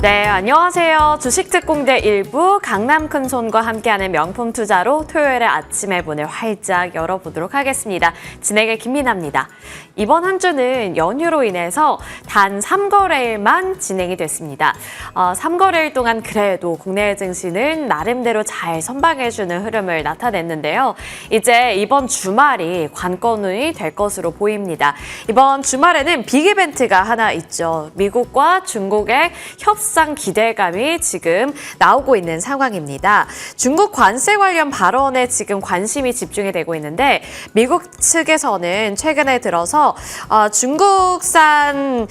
네, 안녕하세요. 주식특공대 1부 강남 큰손과 함께하는 명품 투자로 토요일에 아침에 문을 활짝 열어보도록 하겠습니다. 진행의 김민아입니다. 이번 한 주는 연휴로 인해서 단 3거래일만 진행이 됐습니다. 3거래일 동안 그래도 국내 증시는 나름대로 잘 선방해주는 흐름을 나타냈는데요. 이제 이번 주말이 관건이 될 것으로 보입니다. 이번 주말에는 빅 이벤트가 하나 있죠. 미국과 중국의 협상 기대감이 지금 나오고 있는 상황입니다. 중국 관세 관련 발언에 지금 관심이 집중이 되고 있는데 미국 측에서는 최근에 들어서 중국산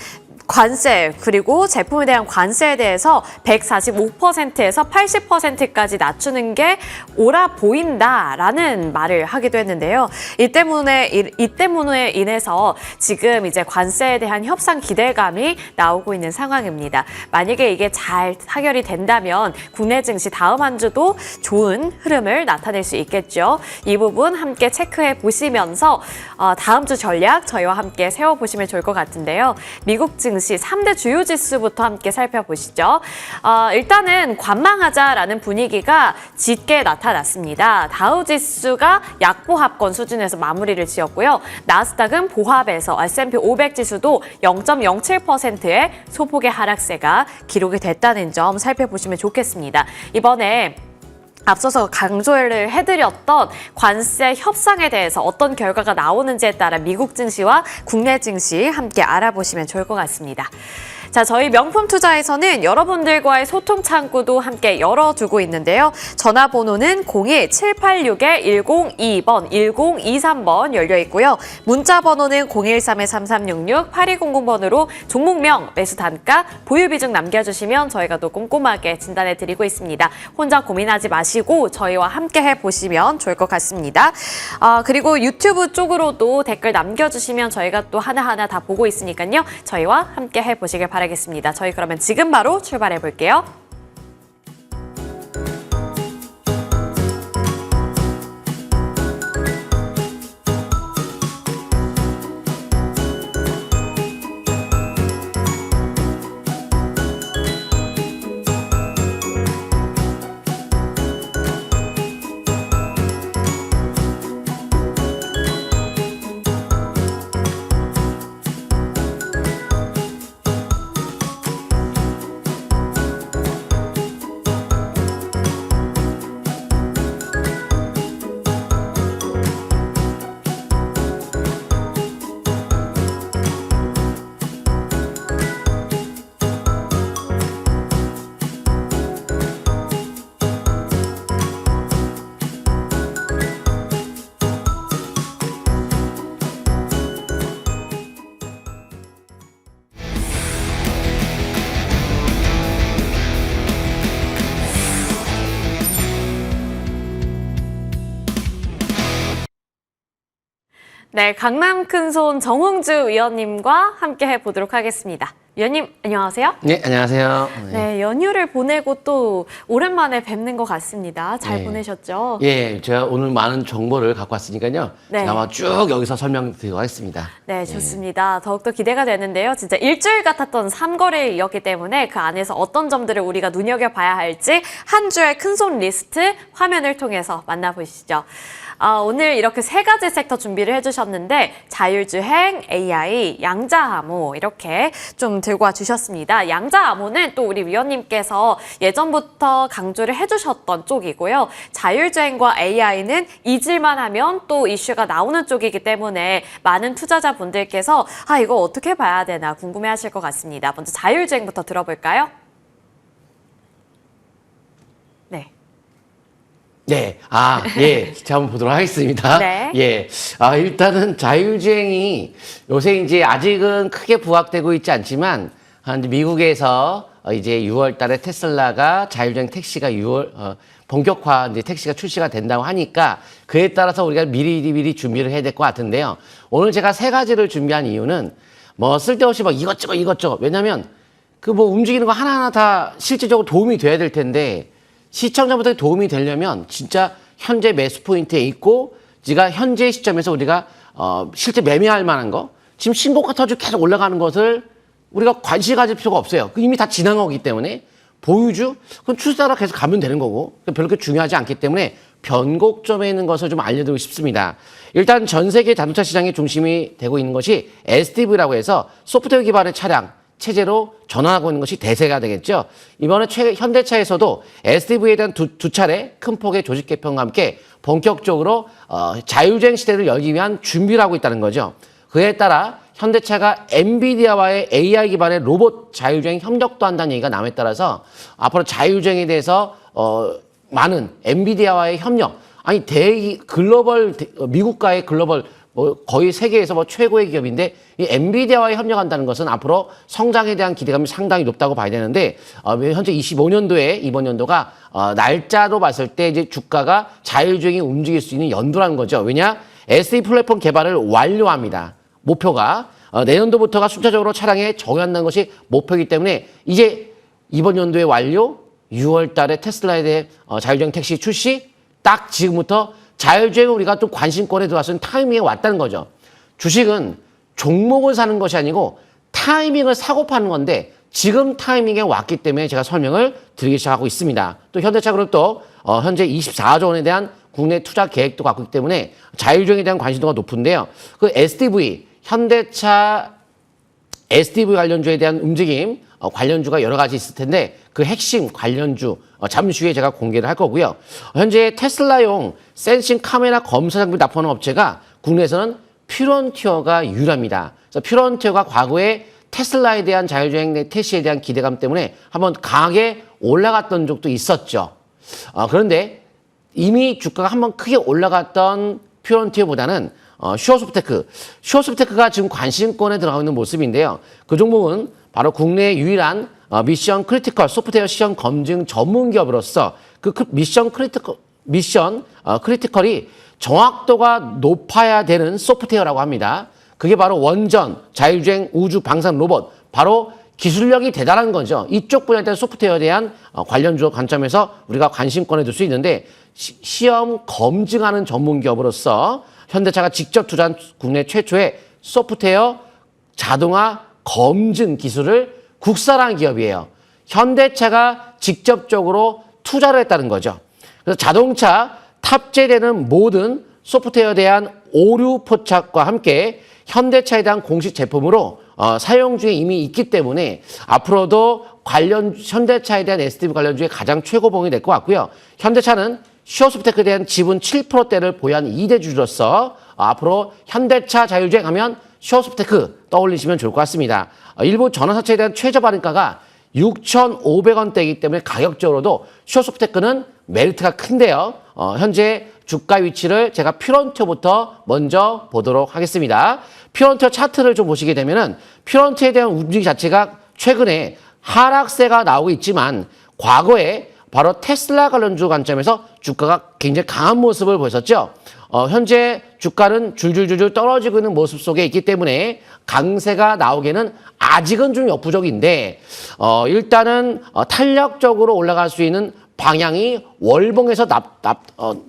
관세 그리고 제품에 대한 관세에 대해서 145%에서 80%까지 낮추는 게 옳아 보인다라는 말을 하기도 했는데요. 이 때문에 인해서 지금 이제 관세에 대한 협상 기대감이 나오고 있는 상황입니다. 만약에 이게 잘 타결이 된다면 국내 증시 다음 한 주도 좋은 흐름을 나타낼 수 있겠죠. 이 부분 함께 체크해 보시면서 다음 주 전략 저희와 함께 세워보시면 좋을 것 같은데요. 미국 증시 3대 주요 지수부터 함께 살펴보시죠. 일단은 관망하자라는 분위기가 짙게 나타났습니다. 다우 지수가 약보합권 수준에서 마무리를 지었고요. 나스닥은 보합에서 S&P 500 지수도 0.07%의 소폭의 하락세가 기록이 됐다는 점 살펴보시면 좋겠습니다. 이번에 앞서서 강조를 해드렸던 관세 협상에 대해서 어떤 결과가 나오는지에 따라 미국 증시와 국내 증시 함께 알아보시면 좋을 것 같습니다. 자, 저희 명품 투자에서는 여러분들과의 소통 창구도 함께 열어두고 있는데요. 전화번호는 01786-1022번, 1023번 열려 있고요. 문자 번호는 013-3366-8200번으로 종목명, 매수 단가, 보유 비중 남겨주시면 저희가 또 꼼꼼하게 진단해드리고 있습니다. 혼자 고민하지 마시고 저희와 함께 해보시면 좋을 것 같습니다. 그리고 유튜브 쪽으로도 댓글 남겨주시면 저희가 또 하나하나 다 보고 있으니까요. 저희와 함께 해보시길 바랍니다. 저희 그러면 지금 바로 출발해 볼게요. 네, 강남 큰손 정홍주 위원님과 함께 해보도록 하겠습니다. 위원님, 안녕하세요. 네, 안녕하세요. 네, 연휴를 보내고 또 오랜만에 뵙는 것 같습니다. 잘 보내셨죠? 예, 제가 오늘 많은 정보를 갖고 왔으니까요. 네. 제가 아마 쭉 여기서 설명드리도록 하겠습니다. 네, 좋습니다. 더욱더 기대가 되는데요. 진짜 일주일 같았던 3거래일이었기 때문에 그 안에서 어떤 점들을 우리가 눈여겨봐야 할지 한 주의 큰손 리스트 화면을 통해서 만나보시죠. 오늘 이렇게 세 가지 섹터 준비를 해주셨는데 자율주행, AI, 양자암호 이렇게 좀 들고 와주셨습니다. 양자암호는 또 우리 위원님께서 예전부터 강조를 해주셨던 쪽이고요. 자율주행과 AI는 잊을만 하면 또 이슈가 나오는 쪽이기 때문에 많은 투자자분들께서 이거 어떻게 봐야 되나 궁금해하실 것 같습니다. 먼저 자율주행부터 들어볼까요? 네. 네, 예, 제가 한번 보도록 하겠습니다. 네. 예, 일단은 자율주행이 요새 이제 아직은 크게 부각되고 있지 않지만, 이제 미국에서 이제 6월 달에 테슬라가 자율주행 택시가 본격화 이제 택시가 출시가 된다고 하니까 그에 따라서 우리가 미리 준비를 해야 될 것 같은데요. 오늘 제가 세 가지를 준비한 이유는 뭐 쓸데없이 막 이것저것. 왜냐면 그 뭐 움직이는 거 하나하나 다 실질적으로 도움이 돼야 될 텐데 시청자분들께 도움이 되려면 진짜 현재 매수 포인트에 있고 지가 현재 시점에서 우리가 실제 매매할 만한 거 지금 신고가 터지고 계속 올라가는 것을 우리가 관심 가질 필요가 없어요. 이미 다 지난 거기 때문에 보유주, 그건 추세 따라 계속 가면 되는 거고 별로 그렇게 중요하지 않기 때문에 변곡점에 있는 것을 좀 알려드리고 싶습니다. 일단 전 세계 자동차 시장의 중심이 되고 있는 것이 SDV라고 해서 소프트웨어 기반의 차량, 체제로 전환하고 있는 것이 대세가 되겠죠. 이번에 현대차에서도 SDV에 대한 두 차례 큰 폭의 조직 개편과 함께 본격적으로 자율주행 시대를 열기 위한 준비를 하고 있다는 거죠. 그에 따라 현대차가 엔비디아와의 AI 기반의 로봇 자율주행 협력도 한다는 얘기가 남에 따라서 앞으로 자율주행에 대해서 많은 엔비디아와의 협력, 아니 글로벌 미국과의 글로벌 거의 세계에서 최고의 기업인데 이 엔비디아와의 협력한다는 것은 앞으로 성장에 대한 기대감이 상당히 높다고 봐야 되는데 현재 25년도에 이번 연도가 날짜로 봤을 때 이제 주가가 자율주행이 움직일 수 있는 연도라는 거죠. 왜냐? SD 플랫폼 개발을 완료합니다. 목표가 내년도부터가 순차적으로 차량에 적용한다는 것이 목표이기 때문에 이제 이번 연도에 완료, 6월 달에 테슬라에 대해 자율주행 택시 출시, 딱 지금부터 자율주행을 우리가 또 관심권에 들어왔을 타이밍에 왔다는 거죠. 주식은 종목을 사는 것이 아니고 타이밍을 사고 파는 건데 지금 타이밍에 왔기 때문에 제가 설명을 드리기 시작하고 있습니다. 또 현대차그룹도 현재 24조 원에 대한 국내 투자 계획도 갖고 있기 때문에 자율주행에 대한 관심도가 높은데요. 그 SDV, 현대차 SDV 관련주에 대한 움직임, 관련주가 여러 가지 있을 텐데 그 핵심 관련주 잠시 후에 제가 공개를 할 거고요. 현재 테슬라용 센싱 카메라 검사 장비 납품하는 업체가 국내에서는 퓨런티어가 유일합니다. 그래서 퓨런티어가 과거에 테슬라에 대한 자율주행 택시에 대한 기대감 때문에 한번 강하게 올라갔던 적도 있었죠. 그런데 이미 주가가 한번 크게 올라갔던 퓨런티어보다는 슈어소프테크가 지금 관심권에 들어가고 있는 모습인데요. 그 종목은 바로 국내 유일한 미션 크리티컬 소프트웨어 시험 검증 전문 기업으로서 그 미션 크리티컬이 정확도가 높아야 되는 소프트웨어라고 합니다. 그게 바로 원전, 자율주행, 우주, 방산 로봇, 바로 기술력이 대단한 거죠. 이쪽 분야에 대한 소프트웨어에 대한 관련주 관점에서 우리가 관심권에 둘 수 있는데 시험 검증하는 전문 기업으로서 현대차가 직접 투자한 국내 최초의 소프트웨어 자동화 검증 기술을 국산화한 기업이에요. 현대차가 직접적으로 투자를 했다는 거죠. 그래서 자동차 탑재되는 모든 소프트웨어에 대한 오류 포착과 함께 현대차에 대한 공식 제품으로 사용 중에 이미 있기 때문에 앞으로도 현대차에 대한 SDV 관련주의 가장 최고봉이 될 것 같고요. 현대차는 슈어소프테크에 대한 지분 7%대를 보유한 2대주주로서 앞으로 현대차 자율주행 하면 슈어소프테크 떠올리시면 좋을 것 같습니다. 일부 전환사채에 대한 최저 발행가가 6,500원대이기 때문에 가격적으로도 슈어소프테크는 메리트가 큰데요. 현재 주가 위치를 제가 퓨런티어부터 먼저 보도록 하겠습니다. 퓨런티어 차트를 좀 보시게 되면은 퓨런티어에 대한 움직임 자체가 최근에 하락세가 나오고 있지만 과거에 바로 테슬라 관련주 관점에서 주가가 굉장히 강한 모습을 보였었죠. 현재 주가는 줄줄줄줄 떨어지고 있는 모습 속에 있기 때문에 강세가 나오기에는 아직은 좀 역부족인데 일단은 탄력적으로 올라갈 수 있는 방향이 월봉에서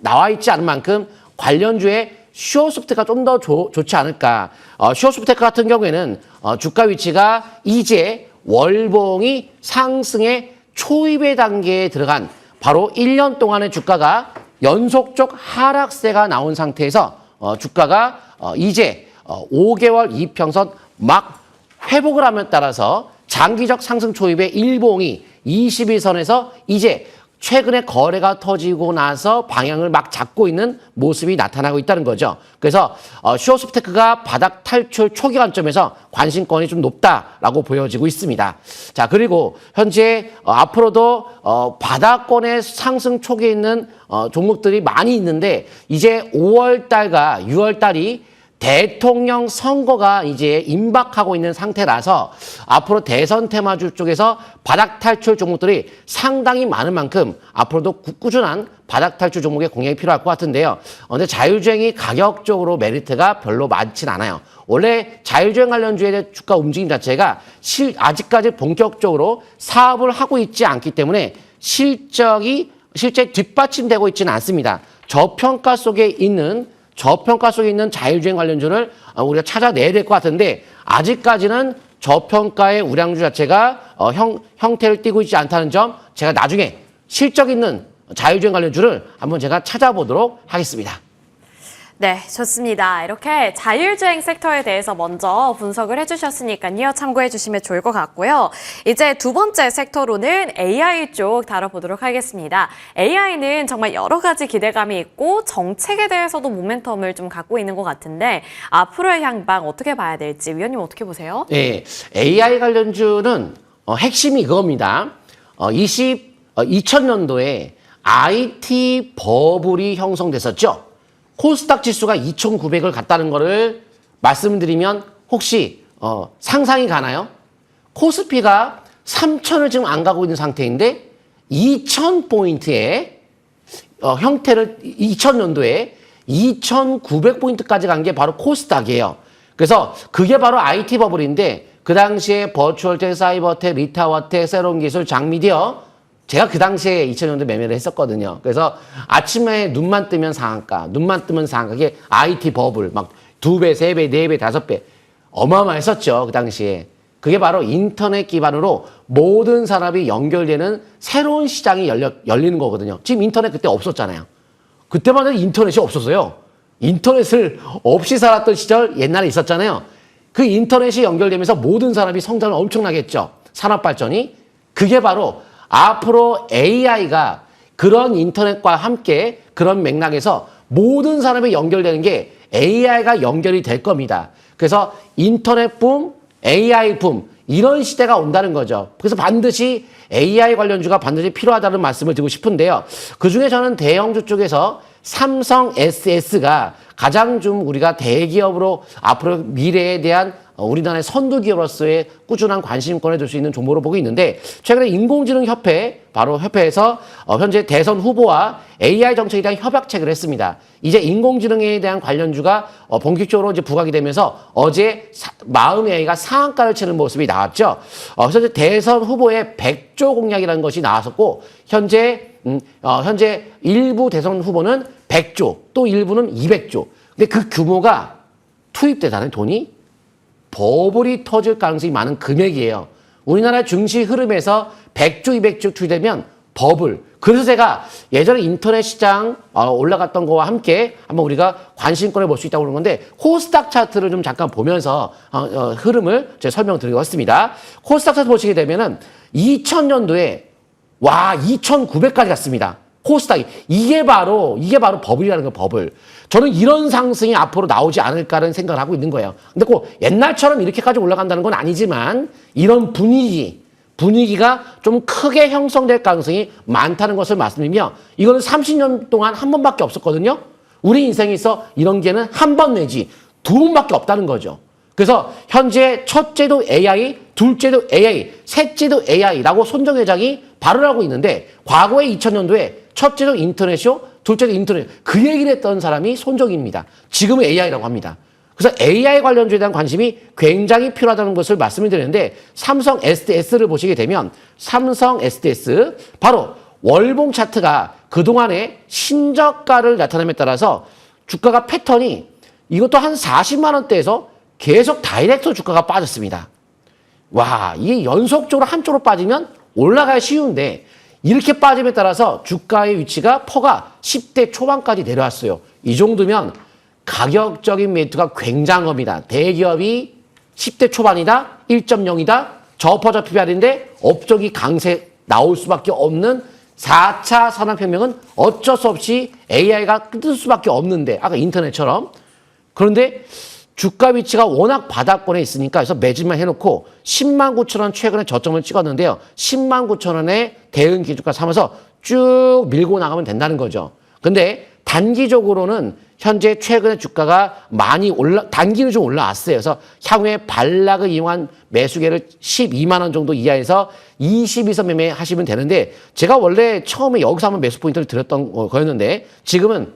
나와 있지 않은 만큼 관련주의 슈어소프트가 좀 더 좋지 않을까. 슈어소프트 같은 경우에는 주가 위치가 이제 월봉이 상승의 초입의 단계에 들어간 바로 1년 동안의 주가가 연속적 하락세가 나온 상태에서 주가가 이제 5개월 이평선 막 회복을 함에 따라서 장기적 상승 초입의 일봉이 21선에서 이제 최근에 거래가 터지고 나서 방향을 막 잡고 있는 모습이 나타나고 있다는 거죠. 그래서 슈어소프테크가 바닥 탈출 초기 관점에서 관심권이 좀 높다라고 보여지고 있습니다. 자, 그리고 현재 앞으로도 바닥권의 상승 초기에 있는 종목들이 많이 있는데 이제 5월 달과 6월 달이 대통령 선거가 이제 임박하고 있는 상태라서 앞으로 대선 테마주 쪽에서 바닥 탈출 종목들이 상당히 많은 만큼 앞으로도 꾸준한 바닥 탈출 종목의 공략이 필요할 것 같은데요. 근데 자율주행이 가격적으로 메리트가 별로 많진 않아요. 원래 자율주행 관련주에 대한 주가 움직임 자체가 아직까지 본격적으로 사업을 하고 있지 않기 때문에 실제 뒷받침되고 있지는 않습니다. 저평가 속에 있는 자율주행 관련주를 우리가 찾아내야 될 것 같은데 아직까지는 저평가의 우량주 자체가 형태를 띠고 있지 않다는 점 제가 나중에 실적 있는 자율주행 관련주를 한번 제가 찾아보도록 하겠습니다. 네, 좋습니다. 이렇게 자율주행 섹터에 대해서 먼저 분석을 해주셨으니까요. 참고해 주시면 좋을 것 같고요. 이제 두 번째 섹터로는 AI 쪽 다뤄보도록 하겠습니다. AI는 정말 여러 가지 기대감이 있고 정책에 대해서도 모멘텀을 좀 갖고 있는 것 같은데 앞으로의 향방 어떻게 봐야 될지 위원님 어떻게 보세요? 네, AI 관련주는 핵심이 그겁니다. 2000년도에 IT 버블이 형성됐었죠. 코스닥 지수가 2,900을 갔다는 거를 말씀드리면 혹시 상상이 가나요? 코스피가 3,000을 지금 안 가고 있는 상태인데 2,000포인트의 형태를 2000년도에 2,900포인트까지 간 게 바로 코스닥이에요. 그래서 그게 바로 IT 버블인데 그 당시에 버추얼텍, 사이버텍, 리타워텍, 세론기술, 장미디어 제가 그 당시에 2000년도 매매를 했었거든요. 그래서 아침에 눈만 뜨면 상한가, 눈만 뜨면 상한가. 이게 IT 버블, 막 2배, 3배, 4배, 5배. 어마어마했었죠. 그 당시에. 그게 바로 인터넷 기반으로 모든 산업이 연결되는 새로운 시장이 열리는 거거든요. 지금 인터넷 그때 없었잖아요. 그때만 해도 인터넷이 없었어요. 인터넷을 없이 살았던 시절 옛날에 있었잖아요. 그 인터넷이 연결되면서 모든 산업이 성장을 엄청나게 했죠. 산업 발전이. 그게 바로 앞으로 AI가 그런 인터넷과 함께 그런 맥락에서 모든 산업이 연결되는 게 AI가 연결이 될 겁니다. 그래서 인터넷 붐, AI 붐 이런 시대가 온다는 거죠. 그래서 반드시 AI 관련주가 반드시 필요하다는 말씀을 드리고 싶은데요. 그중에 저는 대형주 쪽에서 삼성 SS가 가장 좀 우리가 대기업으로 앞으로 미래에 대한 우리나라의 선두기업으로서의 꾸준한 관심권을 줄 수 있는 종목으로 보고 있는데 최근에 인공지능협회 바로 협회에서 현재 대선 후보와 AI 정책에 대한 협약책을 했습니다. 이제 인공지능에 대한 관련주가 본격적으로 이제 부각이 되면서 어제 마음 AI가 상한가를 치는 모습이 나왔죠. 그래서 대선 후보의 100조 공약이라는 것이 나왔었고 현재 일부 대선 후보는 100조 또 일부는 200조. 근데 그 규모가 투입되다는 돈이 버블이 터질 가능성이 많은 금액이에요. 우리나라 증시 흐름에서 100조, 200조 투입되면 버블. 그래서 제가 예전에 인터넷 시장 올라갔던 거와 함께 한번 우리가 관심권을 볼 수 있다고 그러는 건데 코스닥 차트를 좀 잠깐 보면서 흐름을 제가 설명드리고 왔습니다. 코스닥 차트 보시게 되면은 2000년도에 와 2,900까지 갔습니다. 코스닥이 이게 바로 버블이라는 거예요. 버블. 저는 이런 상승이 앞으로 나오지 않을까라는 생각을 하고 있는 거예요. 근데 꼭 옛날처럼 이렇게까지 올라간다는 건 아니지만 이런 분위기가 좀 크게 형성될 가능성이 많다는 것을 말씀드리며 이거는 30년 동안 한 번밖에 없었거든요. 우리 인생에서 이런 게는 한 번 내지 두 번밖에 없다는 거죠. 그래서 현재 첫째도 AI, 둘째도 AI, 셋째도 AI라고 손정 회장이 발언을 하고 있는데 과거에 2000년도에 첫째도 인터넷이요, 둘째도 인터넷. 그 얘기를 했던 사람이 손정희입니다. 지금은 AI라고 합니다. 그래서 AI 관련주에 대한 관심이 굉장히 필요하다는 것을 말씀을 드리는데 삼성 SDS를 보시게 되면 삼성 SDS 바로 월봉 차트가 그동안의 신저가를 나타남에 따라서 주가가 패턴이 이것도 한 40만 원대에서 계속 다이렉트 주가가 빠졌습니다. 와, 이게 연속적으로 한쪽으로 빠지면 올라가야 쉬운데 이렇게 빠짐에 따라서 주가의 위치가 퍼가 10대 초반까지 내려왔어요. 이 정도면 가격적인 매수가 굉장한 겁니다. 대기업이 10대 초반이다, 1.0이다, 저퍼저 PBR인데 업적이 강세 나올 수밖에 없는 4차 산업혁명은 어쩔 수 없이 AI가 뜯을 수밖에 없는데 아까 인터넷처럼 그런데 주가 위치가 워낙 바닥권에 있으니까 그래서 매집만 해놓고 10만 9천 원 최근에 저점을 찍었는데요. 10만 9천 원의 대응 기준가 삼아서 쭉 밀고 나가면 된다는 거죠. 근데 단기적으로는 현재 최근에 주가가 많이 단기는 좀 올라왔어요. 그래서 향후에 반락을 이용한 매수계를 12만 원 정도 이하에서 22선 매매하시면 되는데 제가 원래 처음에 여기서 한번 매수 포인트를 드렸던 거였는데 지금은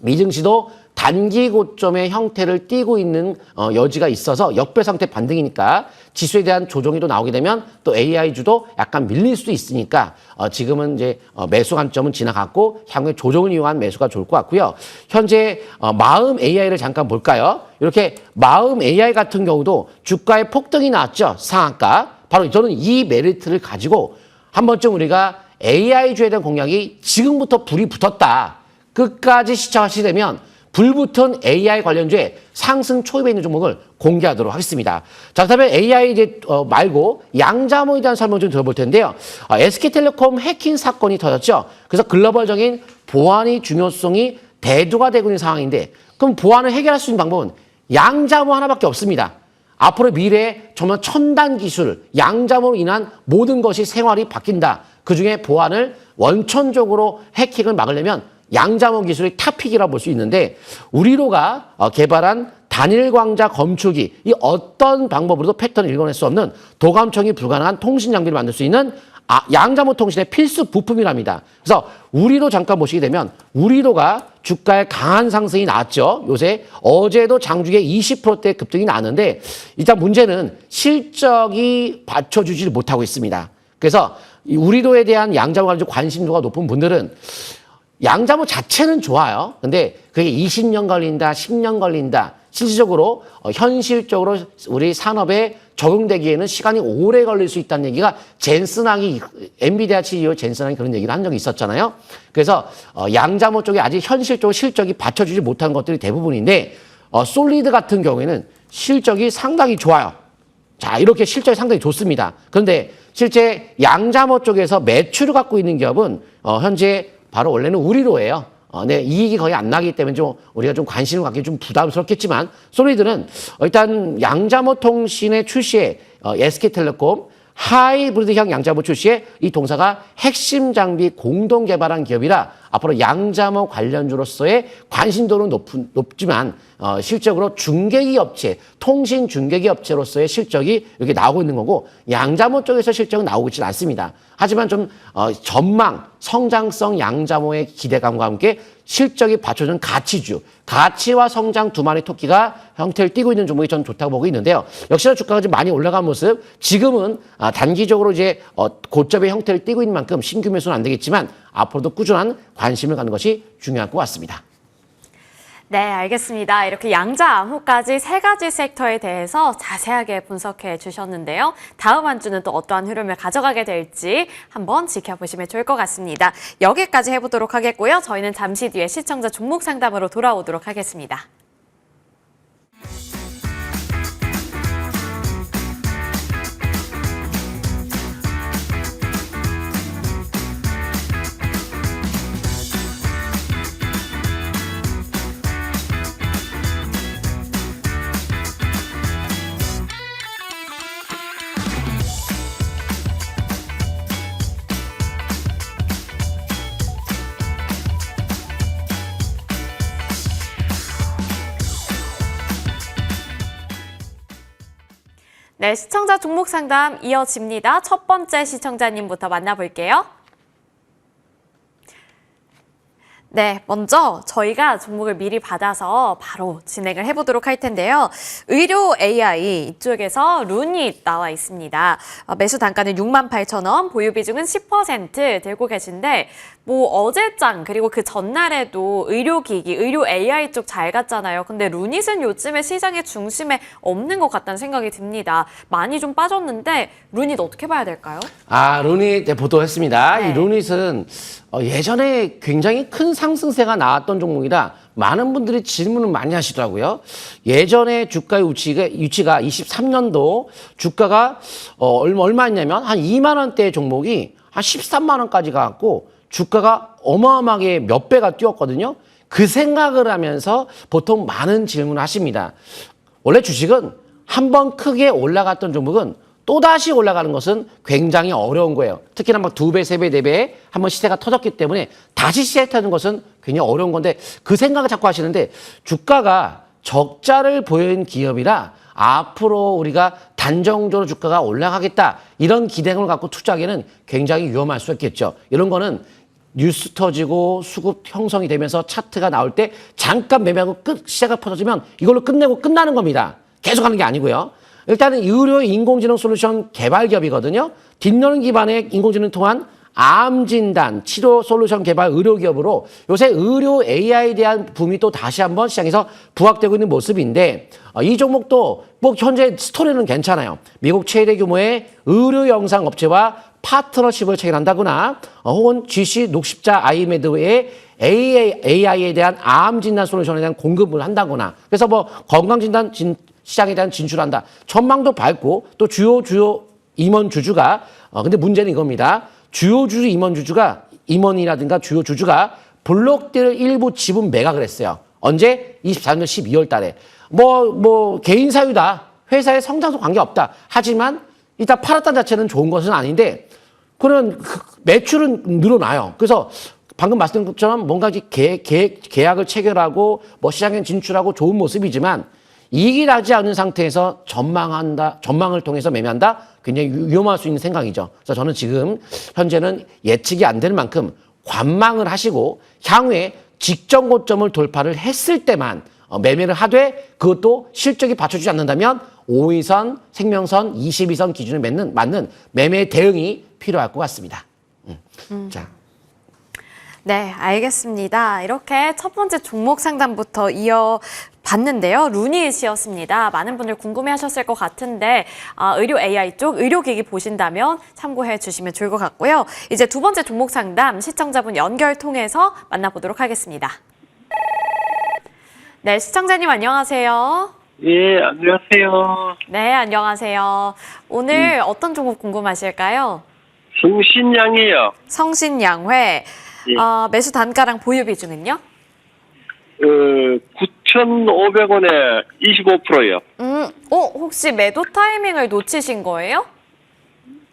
미증시도 단기 고점의 형태를 띠고 있는 여지가 있어서 역배 상태 반등이니까 지수에 대한 조정이 또 나오게 되면 또 AI주도 약간 밀릴 수도 있으니까 지금은 이제 매수 관점은 지나갔고 향후에 조정을 이용한 매수가 좋을 것 같고요. 현재 마음 AI를 잠깐 볼까요? 이렇게 마음 AI 같은 경우도 주가의 폭등이 나왔죠. 상한가. 바로 저는 이 메리트를 가지고 한 번쯤 우리가 AI주에 대한 공략이 지금부터 불이 붙었다. 끝까지 시청하시려면 불붙은 AI 관련주의 상승 초입에 있는 종목을 공개하도록 하겠습니다. 자, 그다음에 AI 이제 말고 양자모에 대한 설명 좀 들어볼 텐데요. SK텔레콤 해킹 사건이 터졌죠. 그래서 글로벌적인 보안의 중요성이 대두가 되고 있는 상황인데 그럼 보안을 해결할 수 있는 방법은 양자모 하나밖에 없습니다. 앞으로 미래에 정말 첨단 기술, 양자모로 인한 모든 것이 생활이 바뀐다. 그중에 보안을 원천적으로 해킹을 막으려면 양자모 기술의 탑픽이라고 볼 수 있는데 우리로가 개발한 단일 광자 검출기 이 어떤 방법으로도 패턴을 읽어낼 수 없는 도감청이 불가능한 통신 장비를 만들 수 있는 양자모 통신의 필수 부품이랍니다. 그래서 우리로 잠깐 보시게 되면 우리로가 주가의 강한 상승이 나왔죠. 요새 어제도 장중에 20%대 급등이 나왔는데 일단 문제는 실적이 받쳐주지 못하고 있습니다. 그래서 우리로에 대한 양자모 관련 관심도가 높은 분들은 양자모 자체는 좋아요. 근데 그게 20년 걸린다, 10년 걸린다. 실질적으로 현실적으로 우리 산업에 적용되기에는 시간이 오래 걸릴 수 있다는 얘기가 젠슨왕이 엔비디아 CEO 젠슨왕이 그런 얘기를 한 적이 있었잖아요. 그래서 양자모 쪽에 아직 현실적으로 실적이 받쳐주지 못한 것들이 대부분인데 솔리드 같은 경우에는 실적이 상당히 좋아요. 자, 이렇게 실적이 상당히 좋습니다. 그런데 실제 양자모 쪽에서 매출을 갖고 있는 기업은 현재 바로 원래는 우리로예요. 네, 이익이 거의 안 나기 때문에 좀 우리가 좀 관심을 갖기 좀 부담스럽겠지만 솔리드는 일단 양자모 통신의 출시에 SK텔레콤 하이브리드형 양자모 출시에 이 동사가 핵심 장비 공동 개발한 기업이라 앞으로 양자모 관련주로서의 관심도는 높지만 실적으로 중개기 업체, 통신 중개기 업체로서의 실적이 이렇게 나오고 있는 거고 양자모 쪽에서 실적은 나오고 있지는 않습니다. 하지만 좀 전망, 성장성 양자모의 기대감과 함께 실적이 받쳐주는 가치주, 가치와 성장 두 마리 토끼가 형태를 띠고 있는 종목이 저는 좋다고 보고 있는데요. 역시나 주가가 좀 많이 올라간 모습, 지금은 단기적으로 이제 고점의 형태를 띠고 있는 만큼 신규 매수는 안 되겠지만 앞으로도 꾸준한 관심을 갖는 것이 중요할 것 같습니다. 네, 알겠습니다. 이렇게 양자암호까지 세 가지 섹터에 대해서 자세하게 분석해 주셨는데요. 다음 한 주는 또 어떠한 흐름을 가져가게 될지 한번 지켜보시면 좋을 것 같습니다. 여기까지 해보도록 하겠고요. 저희는 잠시 뒤에 시청자 종목 상담으로 돌아오도록 하겠습니다. 네, 시청자 종목 상담 이어집니다. 첫 번째 시청자님부터 만나볼게요. 네, 먼저 저희가 종목을 미리 받아서 바로 진행을 해보도록 할 텐데요. 의료 AI 이쪽에서 룬이 나와 있습니다. 매수 단가는 68,000원, 보유 비중은 10% 들고 계신데 뭐 어제장 그리고 그 전날에도 의료기기, 의료 AI 쪽 잘 갔잖아요. 근데 루닛은 요즘에 시장의 중심에 없는 것 같다는 생각이 듭니다. 많이 좀 빠졌는데 루닛 어떻게 봐야 될까요? 루닛 보도했습니다. 네. 이 루닛은 예전에 굉장히 큰 상승세가 나왔던 종목이라 많은 분들이 질문을 많이 하시더라고요. 예전에 주가의 위치가 23년도 주가가 얼마였냐면 한 2만 원대의 종목이 한 13만 원까지 가갖고 주가가 어마어마하게 몇 배가 뛰었거든요. 그 생각을 하면서 보통 많은 질문을 하십니다. 원래 주식은 한번 크게 올라갔던 종목은 또다시 올라가는 것은 굉장히 어려운 거예요. 특히나 막 2배, 3배, 4배 한번 시세가 터졌기 때문에 다시 시작하는 것은 굉장히 어려운 건데 그 생각을 자꾸 하시는데 주가가 적자를 보인 기업이라 앞으로 우리가 단정적으로 주가가 올라가겠다 이런 기대감을 갖고 투자하기에는 굉장히 위험할 수 있겠죠. 이런 거는 뉴스 터지고 수급 형성이 되면서 차트가 나올 때 잠깐 매매하고 시세가 퍼져지면 이걸로 끝내고 끝나는 겁니다. 계속 하는 게 아니고요. 일단은 의료 인공지능 솔루션 개발 기업이거든요. 딥러닝 기반의 인공지능 통한 암 진단, 치료 솔루션 개발 의료 기업으로 요새 의료 AI에 대한 붐이 또 다시 한번 시장에서 부각되고 있는 모습인데 이 종목도 뭐 현재 스토리는 괜찮아요. 미국 최대 규모의 의료 영상 업체와 파트너십을 체결한다거나 혹은 GC 녹십자 아이메드의 AI에 대한 암 진단 솔루션에 대한 공급을 한다거나 그래서 뭐 건강 진단 시장에 대한 진출한다. 전망도 밝고 또 주요 임원 주주가 근데 문제는 이겁니다. 주요 주주 임원이라든가 주요 주주가 블록들 일부 지분 매각을 했어요. 언제? 24년 12월 달에. 뭐 개인 사유다. 회사의 성장과 관계없다. 하지만 일단 팔았다는 자체는 좋은 것은 아닌데 그런 매출은 늘어나요. 그래서 방금 말씀드린 것처럼 뭔가 계약을 체결하고 뭐 시장에 진출하고 좋은 모습이지만 이익이 나지 않은 상태에서 전망을 통해서 매매한다? 굉장히 위험할 수 있는 생각이죠. 그래서 저는 지금 현재는 예측이 안 되는 만큼 관망을 하시고 향후에 직전 고점을 돌파를 했을 때만 매매를 하되 그것도 실적이 받쳐주지 않는다면 5위선, 생명선, 22선 기준에 맞는 매매 대응이 필요할 것 같습니다. 자. 네, 알겠습니다. 이렇게 첫 번째 종목 상담부터 이어봤는데요. 루닛이었습니다. 많은 분들 궁금해하셨을 것 같은데 의료 AI 쪽 의료기기 보신다면 참고해 주시면 좋을 것 같고요. 이제 두 번째 종목 상담 시청자분 연결 통해서 만나보도록 하겠습니다. 네, 시청자님 안녕하세요. 예, 안녕하세요. 네, 안녕하세요. 오늘 어떤 종목 궁금하실까요? 성신양이요. 성신양회. 예. 매수 단가랑 보유 비중은요? 9,500원에 25%요. 혹시 매도 타이밍을 놓치신 거예요?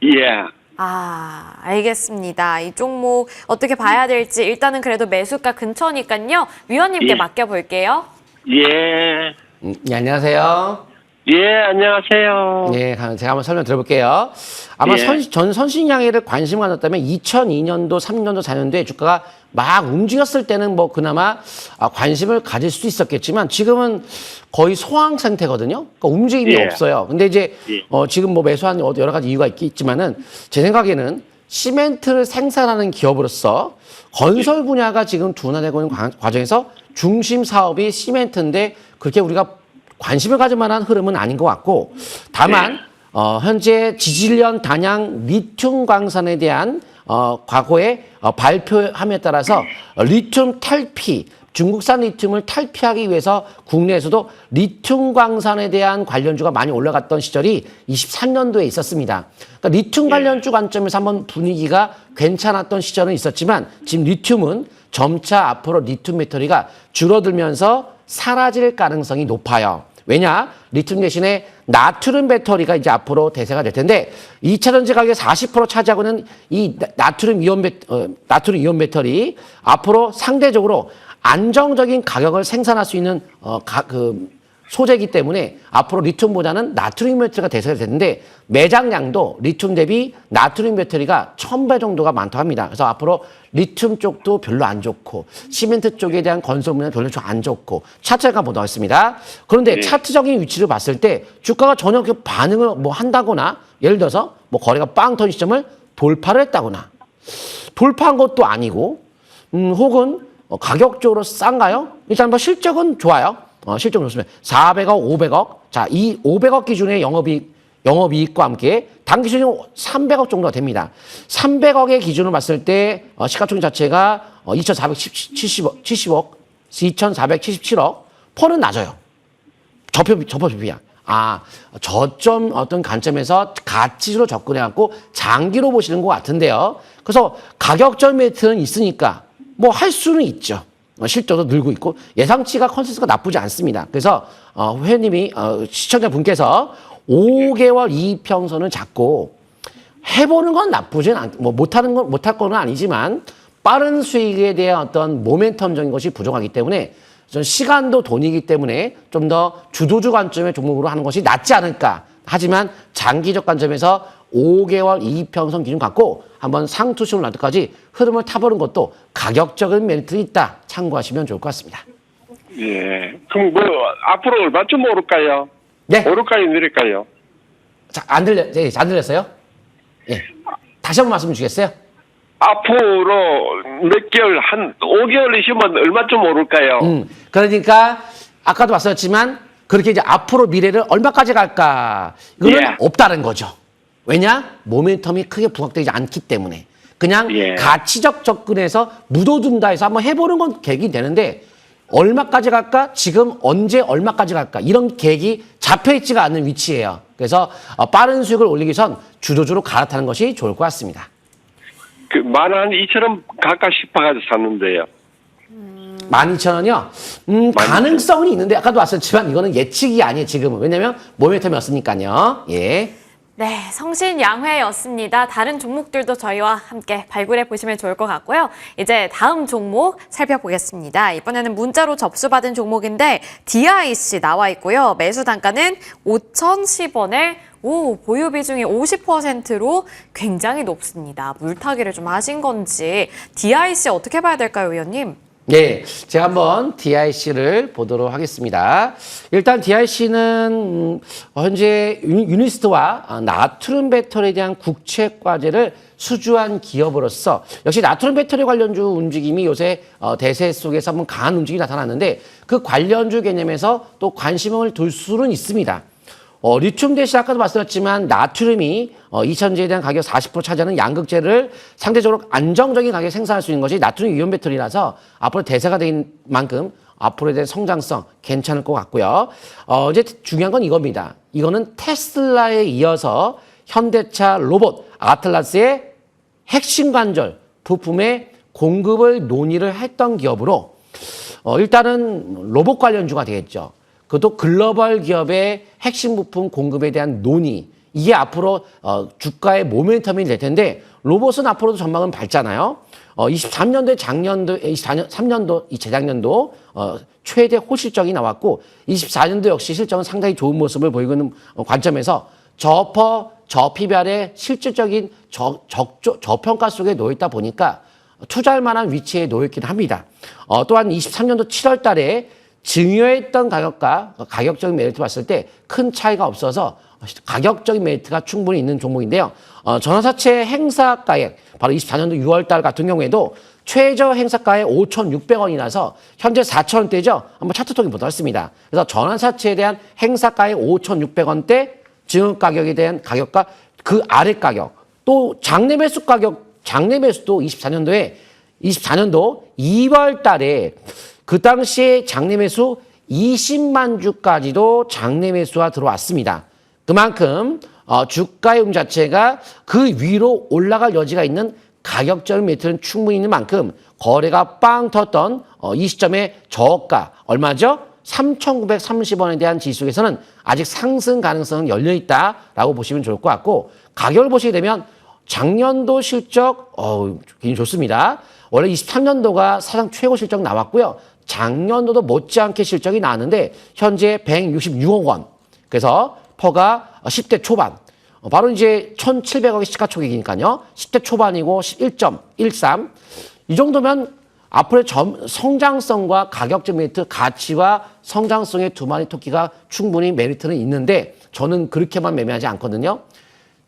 예. 알겠습니다. 이 종목 어떻게 봐야 될지 일단은 그래도 매수가 근처니까요. 위원님께 예. 맡겨볼게요. 예. 네, 안녕하세요. 예, 안녕하세요. 네, 제가 한번 설명 드려볼게요. 아마 예. 전 선신양해를 관심 가졌다면 2002년도, 3년도, 4년도에 주가가 막 움직였을 때는 뭐 그나마 관심을 가질 수 있었겠지만 지금은 거의 소황 상태거든요. 그러니까 움직임이 예. 없어요. 근데 이제 예. 지금 뭐 매수한 여러 가지 이유가 있지만은 제 생각에는 시멘트를 생산하는 기업으로서 건설 분야가 지금 둔화되고 있는 과정에서 중심 사업이 시멘트인데 그렇게 우리가 관심을 가질 만한 흐름은 아닌 것 같고 다만 현재 지질련 단양 리튬 광산에 대한 과거의 발표함에 따라서 리튬 탈피 중국산 리튬을 탈피하기 위해서 국내에서도 리튬 광산에 대한 관련주가 많이 올라갔던 시절이 23년도에 있었습니다. 그러니까 리튬 관련주 관점에서 한번 분위기가 괜찮았던 시절은 있었지만 지금 리튬은 점차 앞으로 리튬 배터리가 줄어들면서 사라질 가능성이 높아요. 왜냐? 리튬 대신에 나트륨 배터리가 이제 앞으로 대세가 될 텐데 2차 전지 가격의 40% 차지하고 있는 이 나트륨 이온 배터리 앞으로 상대적으로 안정적인 가격을 생산할 수 있는 소재이기 때문에 앞으로 리튬보다는 나트륨 배터리가 대세가 되는데 매장량도 리튬 대비 나트륨 배터리가 1000배 정도가 많다고 합니다. 그래서 앞으로 리튬 쪽도 별로 안 좋고 시멘트 쪽에 대한 건설 분야는 별로 안 좋고 차트가 보도록 하겠습니다. 그런데 차트적인 위치를 봤을 때 주가가 전혀 그 반응을 뭐 한다거나 예를 들어서 뭐 거래가 빵 터진 시점을 돌파를 했다거나 돌파한 것도 아니고 혹은 가격적으로 싼가요? 일단 뭐 실적은 좋아요. 실적은 좋습니다. 400억, 500억. 자, 이 500억 기준의 영업이익과 함께 단기 수익은 300억 정도가 됩니다. 300억의 기준을 봤을 때 시가총액 자체가 2,477억. 펀은 낮아요. 저표 비야. 저점 어떤 관점에서 가치로 접근해갖고 장기로 보시는 것 같은데요. 그래서 가격적 메리트는 있으니까 뭐 할 수는 있죠. 실적도 늘고 있고 예상치가 컨센서스가 나쁘지 않습니다. 그래서 회원님이 시청자분께서 5개월 이평선을 잡고 해보는 건 나쁘진 못할 거는 아니지만 빠른 수익에 대한 어떤 모멘텀적인 것이 부족하기 때문에 전 시간도 돈이기 때문에 좀 더 주도주 관점의 종목으로 하는 것이 낫지 않을까. 하지만 장기적 관점에서 5개월 이평선 기준 갖고 한번 상투심을 날 때까지 흐름을 타보는 것도 가격적인 메리트는 있다. 참고하시면 좋을 것 같습니다. 예. 그럼 뭐 앞으로 얼마쯤 오를까요? 네. 오를까요, 내릴까요? 자, 안 들렸어요? 예. 다시 한번 말씀 주시겠어요? 앞으로 몇 개월, 한 5개월이시면 얼마쯤 오를까요? 그러니까 아까도 말씀드렸지만 그렇게 이제 앞으로 미래를 얼마까지 갈까? 이거는 예. 없다는 거죠. 왜냐? 모멘텀이 크게 부각되지 않기 때문에. 그냥 예. 가치적 접근해서 묻어둔다 해서 한번 해보는 건 계획이 되는데 얼마까지 갈까? 지금 언제 얼마까지 갈까? 이런 계획이 잡혀있지가 않는 위치예요. 그래서 빠른 수익을 올리기 위해선 주도주로 갈아타는 것이 좋을 것 같습니다. 그, 만 한 2천원 가까 싶어가지고 샀는데요. 12,000원이요? 가능성은 있는데 아까도 왔었지만 이거는 예측이 아니에요, 지금은. 왜냐면 모멘텀이 없으니까요. 예. 네, 성신양회였습니다. 다른 종목들도 저희와 함께 발굴해 보시면 좋을 것 같고요. 이제 다음 종목 살펴보겠습니다. 이번에는 문자로 접수받은 종목인데 DIC 나와 있고요. 매수 단가는 5,010원에 보유 비중이 50%로 굉장히 높습니다. 물타기를 좀 하신 건지 DIC 어떻게 봐야 될까요, 의원님? 네, 제가 한번 DIC를 보도록 하겠습니다. 일단 DIC는 현재 유니스트와 나트륨 배터리에 대한 국채 과제를 수주한 기업으로서 역시 나트륨 배터리 관련주 움직임이 요새 대세 속에서 한번 강한 움직임이 나타났는데 그 관련주 개념에서 또 관심을 둘 수는 있습니다. 리튬 대신 아까도 말씀드렸지만 나트륨이 이천지에 대한 가격 40% 차지하는 양극재를 상대적으로 안정적인 가격에 생산할 수 있는 것이 나트륨 이온 배터리라서 앞으로 대세가 된 만큼 앞으로에 대한 성장성 괜찮을 것 같고요. 이제 중요한 건 이겁니다. 이거는 테슬라에 이어서 현대차 로봇 아틀라스의 핵심 관절 부품의 공급을 논의를 했던 기업으로 일단은 로봇 관련주가 되겠죠. 그것도 글로벌 기업의 핵심 부품 공급에 대한 논의, 이게 앞으로 주가의 모멘텀이 될 텐데 로봇은 앞으로도 전망은 밝잖아요. 23년도에 작년도, 23년도, 이 재작년도 최대 호실적이 나왔고 24년도 역시 실적은 상당히 좋은 모습을 보이고 있는 관점에서 저PBR의 실질적인 저평가 속에 놓여있다 보니까 투자할 만한 위치에 놓여있긴 합니다. 또한 23년도 7월 달에 증여했던 가격과 가격적인 메리트 봤을 때 큰 차이가 없어서 가격적인 메리트가 충분히 있는 종목인데요. 전환사채 행사가액, 바로 24년도 6월 달 같은 경우에도 최저 행사가액 5,600원이라서 현재 4,000원대죠. 한번 차트 통계 보도록 했습니다. 그래서 전환사채에 대한 행사가액 5,600원대, 증여 가격에 대한 가격과 그 아래 가격, 또 장내 매수 가격, 장내 매수도 24년도 2월 달에 그 당시에 장내 매수 20만 주까지도 장내 매수가 들어왔습니다. 그만큼 주가의 움직임 자체가 그 위로 올라갈 여지가 있는 가격적인 메리트는 충분히 있는 만큼 거래가 빵 터졌던 이 시점의 저가 얼마죠? 3,930원에 대한 지수에서는 아직 상승 가능성은 열려있다라고 보시면 좋을 것 같고 가격을 보시게 되면 작년도 실적 굉장히 좋습니다. 원래 23년도가 사상 최고 실적 나왔고요. 작년도도 못지않게 실적이 나왔는데 현재 166억 원. 그래서 퍼가 10대 초반. 바로 이제 1,700억의 시가총액이니까요. 10대 초반이고 11.13. 이 정도면 앞으로의 성장성과 가격적 메리트, 가치와 성장성의 두 마리 토끼가 충분히 메리트는 있는데 저는 그렇게만 매매하지 않거든요.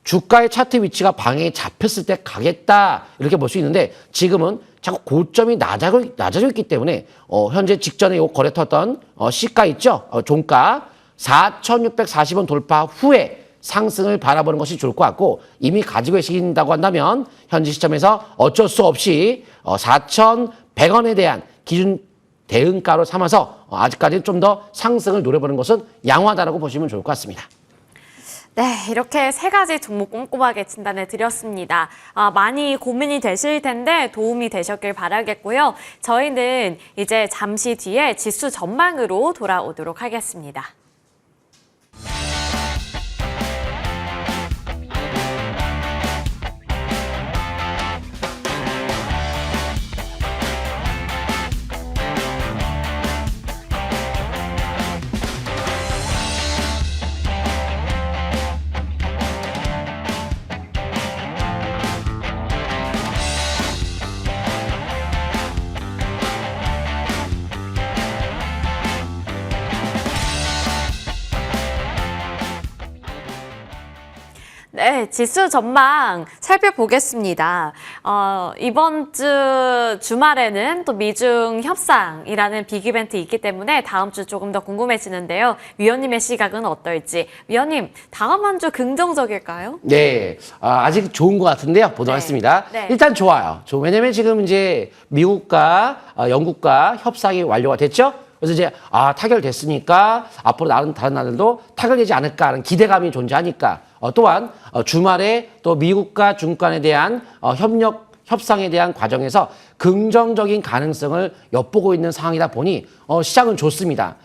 주가의 차트 위치가 방향이 잡혔을 때 가겠다 이렇게 볼 수 있는데 지금은 자꾸 고점이 낮아져 있기 때문에 현재 직전에 요 거래 텄던 시가 있죠? 종가 4,640원 돌파 후에 상승을 바라보는 것이 좋을 것 같고 이미 가지고 계신다고 한다면 현재 시점에서 어쩔 수 없이 4,100원에 대한 기준 대응가로 삼아서 아직까지는 좀 더 상승을 노려보는 것은 양호하다라고 보시면 좋을 것 같습니다. 네, 이렇게 세 가지 종목 꼼꼼하게 진단해 드렸습니다. 많이 고민이 되실 텐데 도움이 되셨길 바라겠고요. 저희는 이제 잠시 뒤에 지수 전망으로 돌아오도록 하겠습니다. 네, 지수 전망 살펴보겠습니다. 이번 주 주말에는 또 미중 협상이라는 빅 이벤트 있기 때문에 다음 주 조금 더 궁금해지는데요. 위원님의 시각은 어떨지. 위원님, 다음 한 주 긍정적일까요? 네, 아직 좋은 것 같은데요. 보도록 네. 하겠습니다. 네. 일단 좋아요. 왜냐면 지금 이제 미국과 영국과 협상이 완료가 됐죠. 그래서 이제 타결됐으니까 앞으로 다른 나라들도 타결되지 않을까 하는 기대감이 존재하니까 또한 주말에 또 미국과 중국 간에 대한 협상에 대한 과정에서 긍정적인 가능성을 엿보고 있는 상황이다 보니 시장은 좋습니다.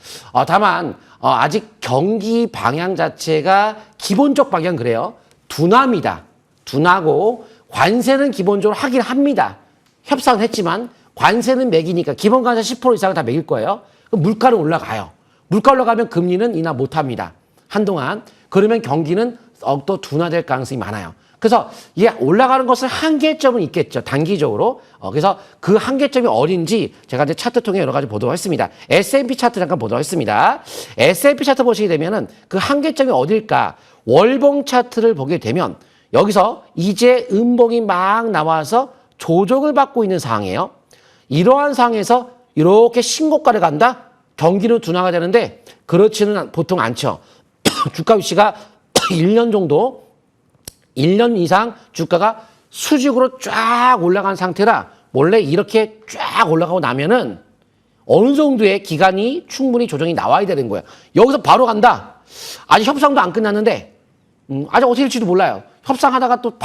다만 아직 경기 방향 자체가 기본적 방향은 그래요. 둔화입니다. 둔하고 관세는 기본적으로 하긴 합니다. 협상은 했지만 관세는 매기니까 기본 관세 10% 이상은 다 매길 거예요. 그럼 물가는 올라가요. 물가 올라가면 금리는 인하 못합니다. 한동안. 그러면 경기는 또 둔화될 가능성이 많아요. 그래서 이게 올라가는 것은 한계점은 있겠죠. 단기적으로. 그래서 그 한계점이 어딘지 제가 이제 차트 통해 여러 가지 보도록 했습니다. S&P 차트 잠깐 보도록 했습니다. S&P 차트 보시게 되면은 그 한계점이 어딜까? 월봉 차트를 보게 되면 여기서 이제 음봉이 막 나와서 조정을 받고 있는 상황이에요. 이러한 상황에서 이렇게 신고가를 간다? 경기는 둔화가 되는데 그렇지는 보통 않죠. 주가 위치가 1년 정도, 1년 이상 주가가 수직으로 쫙 올라간 상태라 원래 이렇게 쫙 올라가고 나면은 어느 정도의 기간이 충분히 조정이 나와야 되는 거예요. 여기서 바로 간다? 아직 협상도 안 끝났는데 아직 어떻게 될지도 몰라요. 협상하다가 또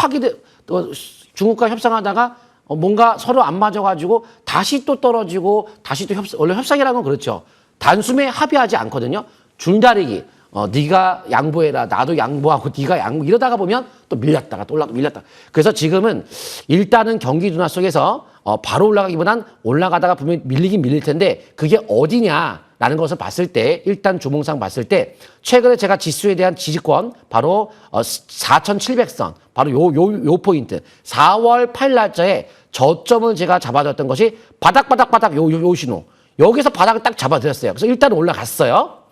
중국과 협상하다가 뭔가 서로 안 맞아가지고 다시 또 떨어지고 다시 또 원래 협상이라는 건 그렇죠. 단숨에 합의하지 않거든요. 줄다리기. 네가 양보해라. 나도 양보하고 네가 양보. 이러다가 보면 또 밀렸다가 또 밀렸다가. 그래서 지금은 일단은 경기 둔화 속에서 바로 올라가기보단 올라가다가 보면 밀리긴 밀릴 텐데 그게 어디냐라는 것을 봤을 때 일단 주봉상 봤을 때 최근에 제가 지수에 대한 지지권 바로 4,700선 바로 요 포인트 4월 8일 날짜에 저점을 제가 잡아줬던 것이 바닥 요 신호 여기서 바닥을 딱 잡아드렸어요. 그래서 일단 올라갔어요.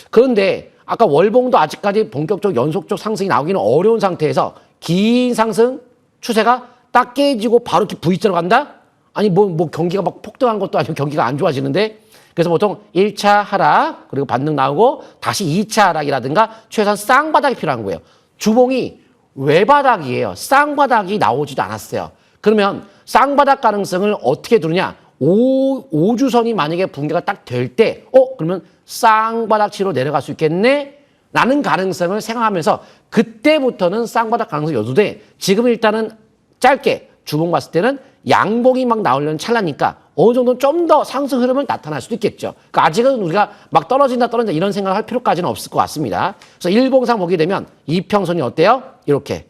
그런데 아까 월봉도 아직까지 본격적 연속적 상승이 나오기는 어려운 상태에서 긴 상승 추세가 딱 깨지고 바로 V자로 간다? 아니 뭐 경기가 막 폭등한 것도 아니고 경기가 안 좋아지는데 그래서 보통 1차 하락 그리고 반등 나오고 다시 2차 하락이라든가 최소한 쌍바닥이 필요한 거예요. 주봉이 외바닥이에요. 쌍바닥이 나오지도 않았어요. 그러면 쌍바닥 가능성을 어떻게 두느냐? 5주선이 만약에 붕괴가 딱 될 때 그러면 쌍바닥치로 내려갈 수 있겠네? 라는 가능성을 생각하면서 그때부터는 쌍바닥 가능성이 여두되 지금 일단은 짧게 주봉 봤을 때는 양봉이 막 나오려는 찰나니까 어느 정도는 좀 더 상승 흐름을 나타날 수도 있겠죠. 그러니까 아직은 우리가 막 떨어진다 이런 생각을 할 필요까지는 없을 것 같습니다. 그래서 일봉상 보게 되면 이평선이 어때요? 이렇게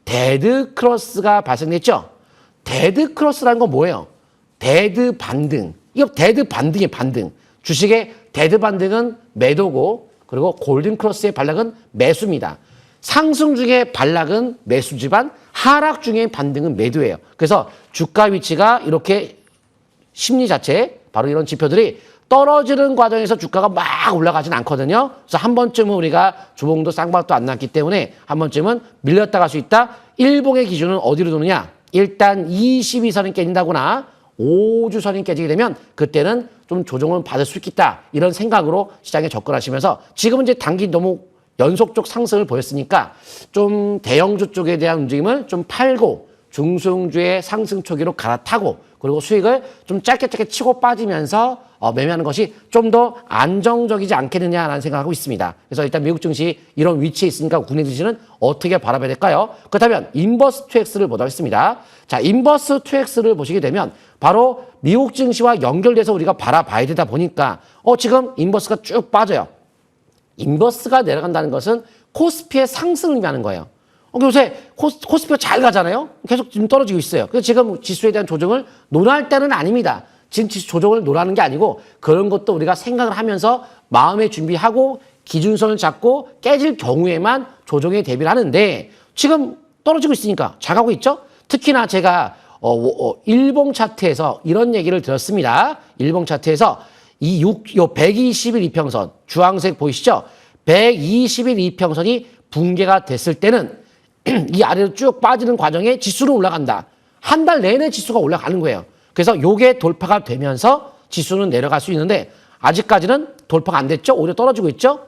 데드 크로스가 발생됐죠. 데드 크로스라는 건 뭐예요? 데드 반등. 이거 데드 반등이에요, 반등. 주식의 데드 반등은 매도고 그리고 골든 크로스의 반락은 매수입니다. 상승 중에 반락은 매수지만 하락 중에 반등은 매도예요. 그래서 주가 위치가 이렇게 심리 자체 바로 이런 지표들이 떨어지는 과정에서 주가가 막 올라가진 않거든요. 그래서 한 번쯤은 우리가 주봉도 쌍바닥도 안 났기 때문에 한 번쯤은 밀렸다 갈 수 있다. 일봉의 기준은 어디로 도느냐? 일단 22선이 깨진다거나 5주선이 깨지게 되면 그때는 좀 조정을 받을 수 있겠다. 이런 생각으로 시장에 접근하시면서 지금은 이제 단기 너무 연속적 상승을 보였으니까 좀 대형주 쪽에 대한 움직임을 좀 팔고 중소형주의 상승 초기로 갈아타고 그리고 수익을 좀 짧게 치고 빠지면서 매매하는 것이 좀 더 안정적이지 않겠느냐라는 생각을 하고 있습니다. 그래서 일단 미국 증시 이런 위치에 있으니까 국내 증시는 어떻게 바라봐야 될까요? 그렇다면 인버스 2X를 보도록 하겠습니다. 자, 인버스 2X를 보시게 되면 바로 미국 증시와 연결돼서 우리가 바라봐야 되다 보니까 지금 인버스가 쭉 빠져요. 인버스가 내려간다는 것은 코스피의 상승을 의미하는 거예요. 요새 코스피가 잘 가잖아요. 계속 지금 떨어지고 있어요. 그래서 지금 지수에 대한 조정을 논할 때는 아닙니다. 지금 지수 조정을 논하는 게 아니고 그런 것도 우리가 생각을 하면서 마음의 준비하고 기준선을 잡고 깨질 경우에만 조정에 대비를 하는데 지금 떨어지고 있으니까 잘 가고 있죠. 특히나 제가 일봉 차트에서 이런 얘기를 들었습니다. 일봉 차트에서 이 120일 이평선 주황색 보이시죠? 120일 이평선이 붕괴가 됐을 때는 이 아래로 쭉 빠지는 과정에 지수는 올라간다. 한 달 내내 지수가 올라가는 거예요. 그래서 요게 돌파가 되면서 지수는 내려갈 수 있는데 아직까지는 돌파가 안 됐죠. 오히려 떨어지고 있죠.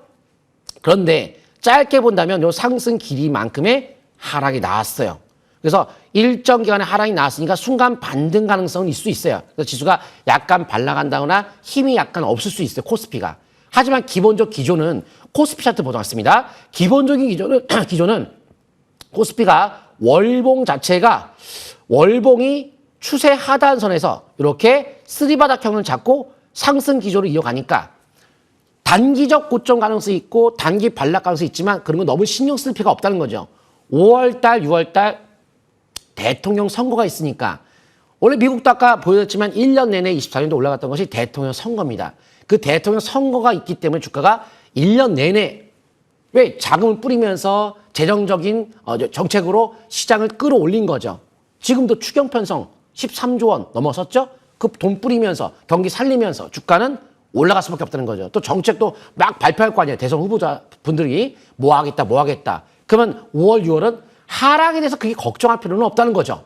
그런데 짧게 본다면 요 상승 길이만큼의 하락이 나왔어요. 그래서 일정 기간의 하락이 나왔으니까 순간 반등 가능성은 있을 수 있어요. 그래서 지수가 약간 발라간다거나 힘이 약간 없을 수 있어요. 코스피가. 하지만 기본적 기조는 코스피 차트 보도록 하겠습니다. 기본적인 기조는 코스피가 월봉 자체가 월봉이 추세 하단선에서 이렇게 쓰리바닥형을 잡고 상승 기조를 이어가니까 단기적 고점 가능성이 있고 단기 반락 가능성이 있지만 그런 거 너무 신경 쓸 필요가 없다는 거죠. 5월달, 6월달 대통령 선거가 있으니까 원래 미국도 아까 보여줬지만 1년 내내 24년도 올라갔던 것이 대통령 선거입니다. 그 대통령 선거가 있기 때문에 주가가 1년 내내 왜 자금을 뿌리면서 재정적인 정책으로 시장을 끌어올린 거죠. 지금도 추경 편성 13조 원 넘어섰죠. 그 돈 뿌리면서 경기 살리면서 주가는 올라갈 수밖에 없다는 거죠. 또 정책도 막 발표할 거 아니에요. 대선 후보자 분들이 뭐 하겠다. 그러면 5월, 6월은 하락에 대해서 그게 걱정할 필요는 없다는 거죠.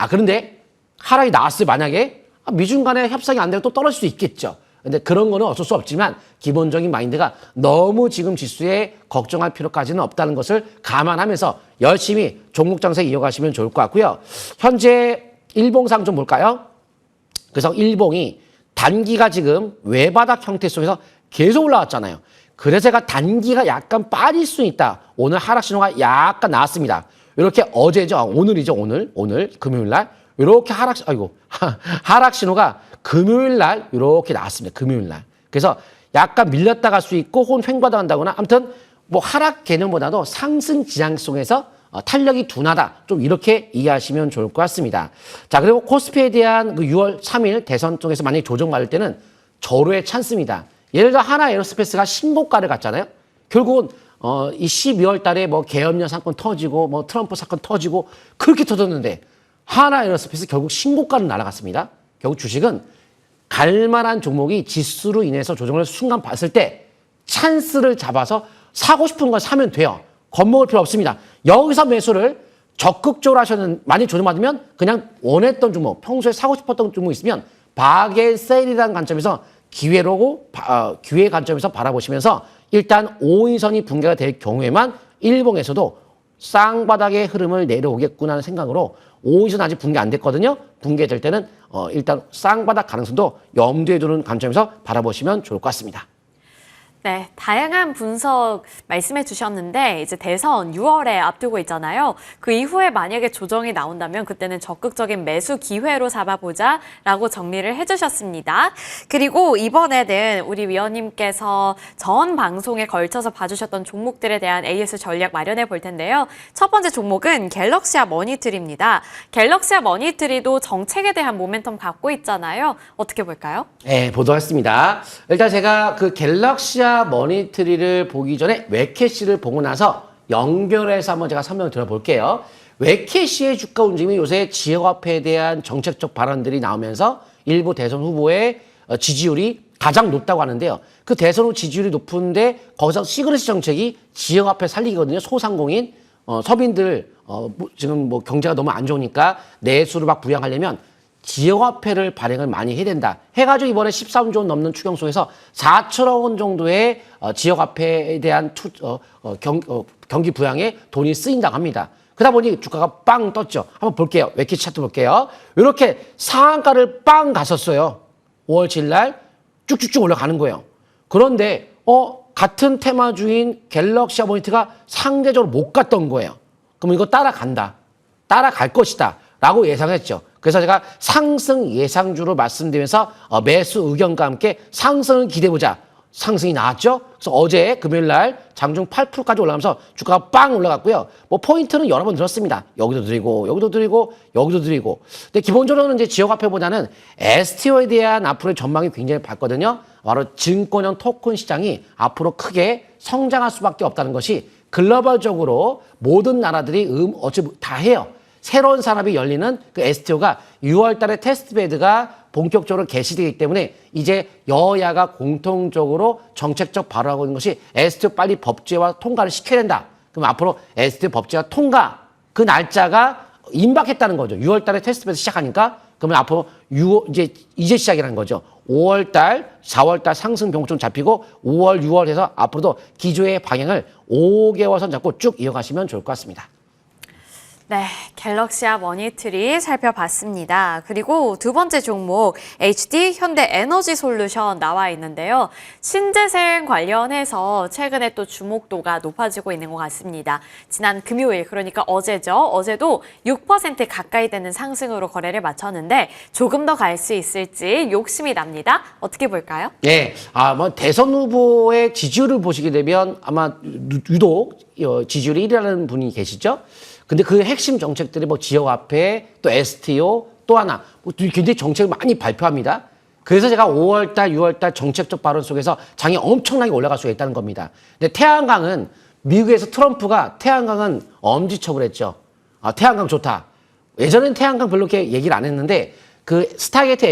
그런데 하락이 나왔어요. 만약에 미중 간의 협상이 안 되면 또 떨어질 수 있겠죠. 근데 그런 거는 어쩔 수 없지만 기본적인 마인드가 너무 지금 지수에 걱정할 필요까지는 없다는 것을 감안하면서 열심히 종목 장세 이어가시면 좋을 것 같고요. 현재 일봉상 좀 볼까요? 그래서 일봉이 단기가 지금 외바닥 형태 속에서 계속 올라왔잖아요. 그래서 제가 단기가 약간 빠질 수 있다. 오늘 하락 신호가 약간 나왔습니다. 이렇게 어제죠. 오늘이죠. 오늘 금요일 날 이렇게 하락 신호가 금요일 날 이렇게 나왔습니다. 금요일 날. 그래서 약간 밀렸다 갈 수 있고 혹은 횡보하다 간다거나 아무튼 뭐 하락 개념보다도 상승 지향 속에서 탄력이 둔하다. 좀 이렇게 이해하시면 좋을 것 같습니다. 자, 그리고 코스피에 대한 그 6월 3일 대선 쪽에서 만약에 조정받을 때는 절호의 찬스입니다. 예를 들어 하나 에어로스페이스가 신고가를 갔잖아요. 결국은 이 12월 달에 뭐 계엄령 사건 터지고 뭐 트럼프 사건 터지고 그렇게 터졌는데 하나 에어로스페이스 결국 신고가를 날아갔습니다. 결국 주식은 갈만한 종목이 지수로 인해서 조정을 순간 봤을 때 찬스를 잡아서 사고 싶은 걸 사면 돼요. 겁먹을 필요 없습니다. 여기서 매수를 적극적으로 하셨는 많이 조정받으면 그냥 원했던 종목, 평소에 사고 싶었던 종목 있으면 바게셀이라는 관점에서 기회 관점에서 바라보시면서 일단 5인선이 붕괴가 될 경우에만 일봉에서도 쌍바닥의 흐름을 내려오겠구나 하는 생각으로 5인선 아직 붕괴 안 됐거든요. 붕괴될 때는 일단 쌍바닥 가능성도 염두에 두는 관점에서 바라보시면 좋을 것 같습니다. 네, 다양한 분석 말씀해 주셨는데 이제 대선 6월에 앞두고 있잖아요. 그 이후에 만약에 조정이 나온다면 그때는 적극적인 매수 기회로 잡아보자라고 정리를 해주셨습니다. 그리고 이번에는 우리 위원님께서 전 방송에 걸쳐서 봐주셨던 종목들에 대한 AS 전략 마련해 볼 텐데요. 첫 번째 종목은 갤럭시아 머니트리입니다. 갤럭시아 머니트리도 정책에 대한 모멘텀 갖고 있잖아요. 어떻게 볼까요? 네, 보도했습니다. 일단 제가 그 갤럭시아 머니트리를 보기 전에 웹캐시를 보고 나서 연결해서 한번 제가 설명을 드려볼게요. 웹캐시의 주가 움직임이 요새 지역화폐에 대한 정책적 발언들이 나오면서 일부 대선 후보의 지지율이 가장 높다고 하는데요. 그 대선 후 지지율이 높은데 거기서 시그니처 정책이 지역화폐 살리기거든요. 소상공인, 서민들 지금 뭐 경제가 너무 안 좋으니까 내수를 막 부양하려면 지역화폐를 발행을 많이 해야 된다. 해가지고 이번에 13조 원 넘는 추경 속에서 4천억 원 정도의 지역화폐에 대한 경기 부양에 돈이 쓰인다고 합니다. 그러다 보니 주가가 빵 떴죠. 한번 볼게요. 웹캐시 차트 볼게요. 이렇게 상한가를 빵 갔었어요. 5월 7일 날 쭉쭉쭉 올라가는 거예요. 그런데 같은 테마주인 갤럭시아 머니트가 상대적으로 못 갔던 거예요. 그럼 이거 따라간다. 따라갈 것이다. 라고 예상했죠. 그래서 제가 상승 예상주로 말씀드리면서 매수 의견과 함께 상승을 기대해보자. 상승이 나왔죠. 그래서 어제 금요일 날 장중 8%까지 올라가면서 주가가 빵 올라갔고요. 뭐 포인트는 여러 번 들었습니다. 여기도 드리고 여기도 드리고 여기도 드리고. 근데 기본적으로는 이제 지역화폐보다는 STO에 대한 앞으로의 전망이 굉장히 밝거든요. 바로 증권형 토큰 시장이 앞으로 크게 성장할 수밖에 없다는 것이 글로벌적으로 모든 나라들이 어차피 다 해요. 새로운 산업이 열리는 그 STO가 6월 달에 테스트베드가 본격적으로 개시되기 때문에 이제 여야가 공통적으로 정책적 발언하고 있는 것이 STO 빨리 법제화 통과를 시켜야 된다. 그럼 앞으로 STO 법제화 통과 그 날짜가 임박했다는 거죠. 6월 달에 테스트에서 시작하니까 그러면 앞으로 이제 시작이라는 거죠. 5월 달, 4월 달 상승 병좀 잡히고 5월, 6월 해서 앞으로도 기조의 방향을 5개월 선 잡고 쭉 이어가시면 좋을 것 같습니다. 네, 갤럭시아 머니트리 살펴봤습니다. 그리고 두 번째 종목 HD 현대에너지솔루션 나와 있는데요. 신재생 관련해서 최근에 또 주목도가 높아지고 있는 것 같습니다. 지난 금요일, 그러니까 어제죠. 어제도 6% 가까이 되는 상승으로 거래를 마쳤는데 조금 더 갈 수 있을지 욕심이 납니다. 어떻게 볼까요? 예, 뭐 대선 후보의 지지율을 보시게 되면 아마 유독 지지율이 1위라는 분이 계시죠. 근데 그 핵심 정책들이 뭐 지역화폐, 또 STO, 또 하나 굉장히 정책을 많이 발표합니다. 그래서 제가 5월달, 6월달 정책적 발언 속에서 장이 엄청나게 올라갈 수가 있다는 겁니다. 근데 태양광은 미국에서 트럼프가 태양광은 엄지척을 했죠. 태양광 좋다. 예전엔 태양광 별로 이렇게 얘기를 안 했는데 그 스타게이트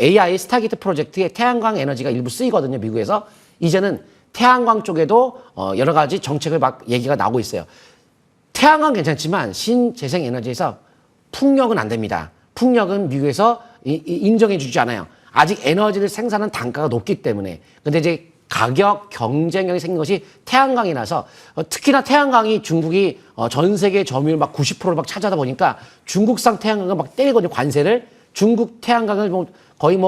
AI 스타게이트 프로젝트에 태양광 에너지가 일부 쓰이거든요, 미국에서. 이제는 태양광 쪽에도 여러 가지 정책을 막 얘기가 나오고 있어요. 태양광 괜찮지만 신재생 에너지에서 풍력은 안 됩니다. 풍력은 미국에서 인정해 주지 않아요. 아직 에너지를 생산하는 단가가 높기 때문에. 근데 이제 가격 경쟁력이 생긴 것이 태양광이라서 특히나 태양광이 중국이 전 세계 점유율 막 90%를 막 차지하다 보니까 중국산 태양광을 막 때리거든요, 관세를. 중국 태양광을 거의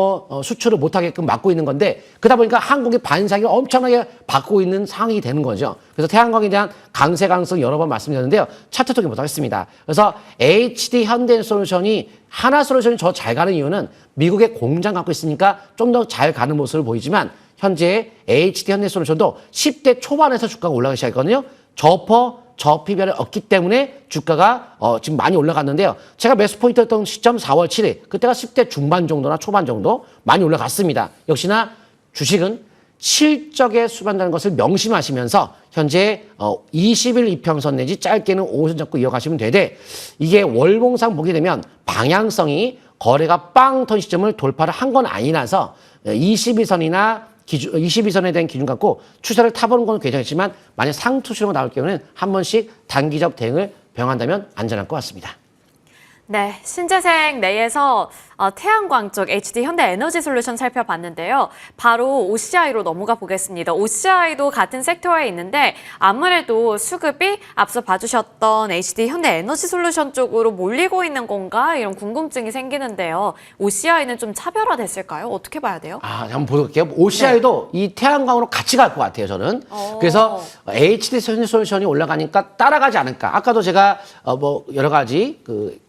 수출을 못하게끔 막고 있는 건데 그러다 보니까 한국의 반사를 엄청나게 받고 있는 상황이 되는 거죠. 그래서 태양광에 대한 강세 가능성 여러 번 말씀드렸는데요. 차트 통계 보도록 하겠습니다. 그래서 HD 현대솔루션이 하나솔루션이 더 잘 가는 이유는 미국의 공장 갖고 있으니까 좀 더 잘 가는 모습을 보이지만 현재 HD 현대솔루션도 10대 초반에서 주가가 올라가기 시작했거든요. 저피별이 없기 때문에 주가가 지금 많이 올라갔는데요. 제가 매수 포인트였던 시점 4월 7일, 그때가 10대 중반 정도나 초반 정도 많이 올라갔습니다. 역시나 주식은 실적에 수반다는 것을 명심하시면서 현재 20일 이평선 내지 짧게는 5선 잡고 이어가시면 되되 이게 월봉상 보게 되면 방향성이 거래가 빵 턴 시점을 돌파를 한 건 아니라서 22선에 대한 기준 갖고 추세를 타보는 건 괜찮지만 만약 상투시로 나올 경우는 한 번씩 단기적 대응을 병한다면 안전할 것 같습니다. 네, 신재생 내에서 태양광 쪽 HD 현대에너지솔루션 살펴봤는데요. 바로 OCI로 넘어가 보겠습니다. OCI도 같은 섹터에 있는데 아무래도 수급이 앞서 봐주셨던 HD 현대에너지솔루션 쪽으로 몰리고 있는 건가 이런 궁금증이 생기는데요. OCI는 좀 차별화됐을까요? 어떻게 봐야 돼요? 한번 볼게요. OCI도 네. 이 태양광으로 같이 갈 것 같아요, 저는. 그래서 HD 현대솔루션이 올라가니까 따라가지 않을까. 아까도 제가 여러 가지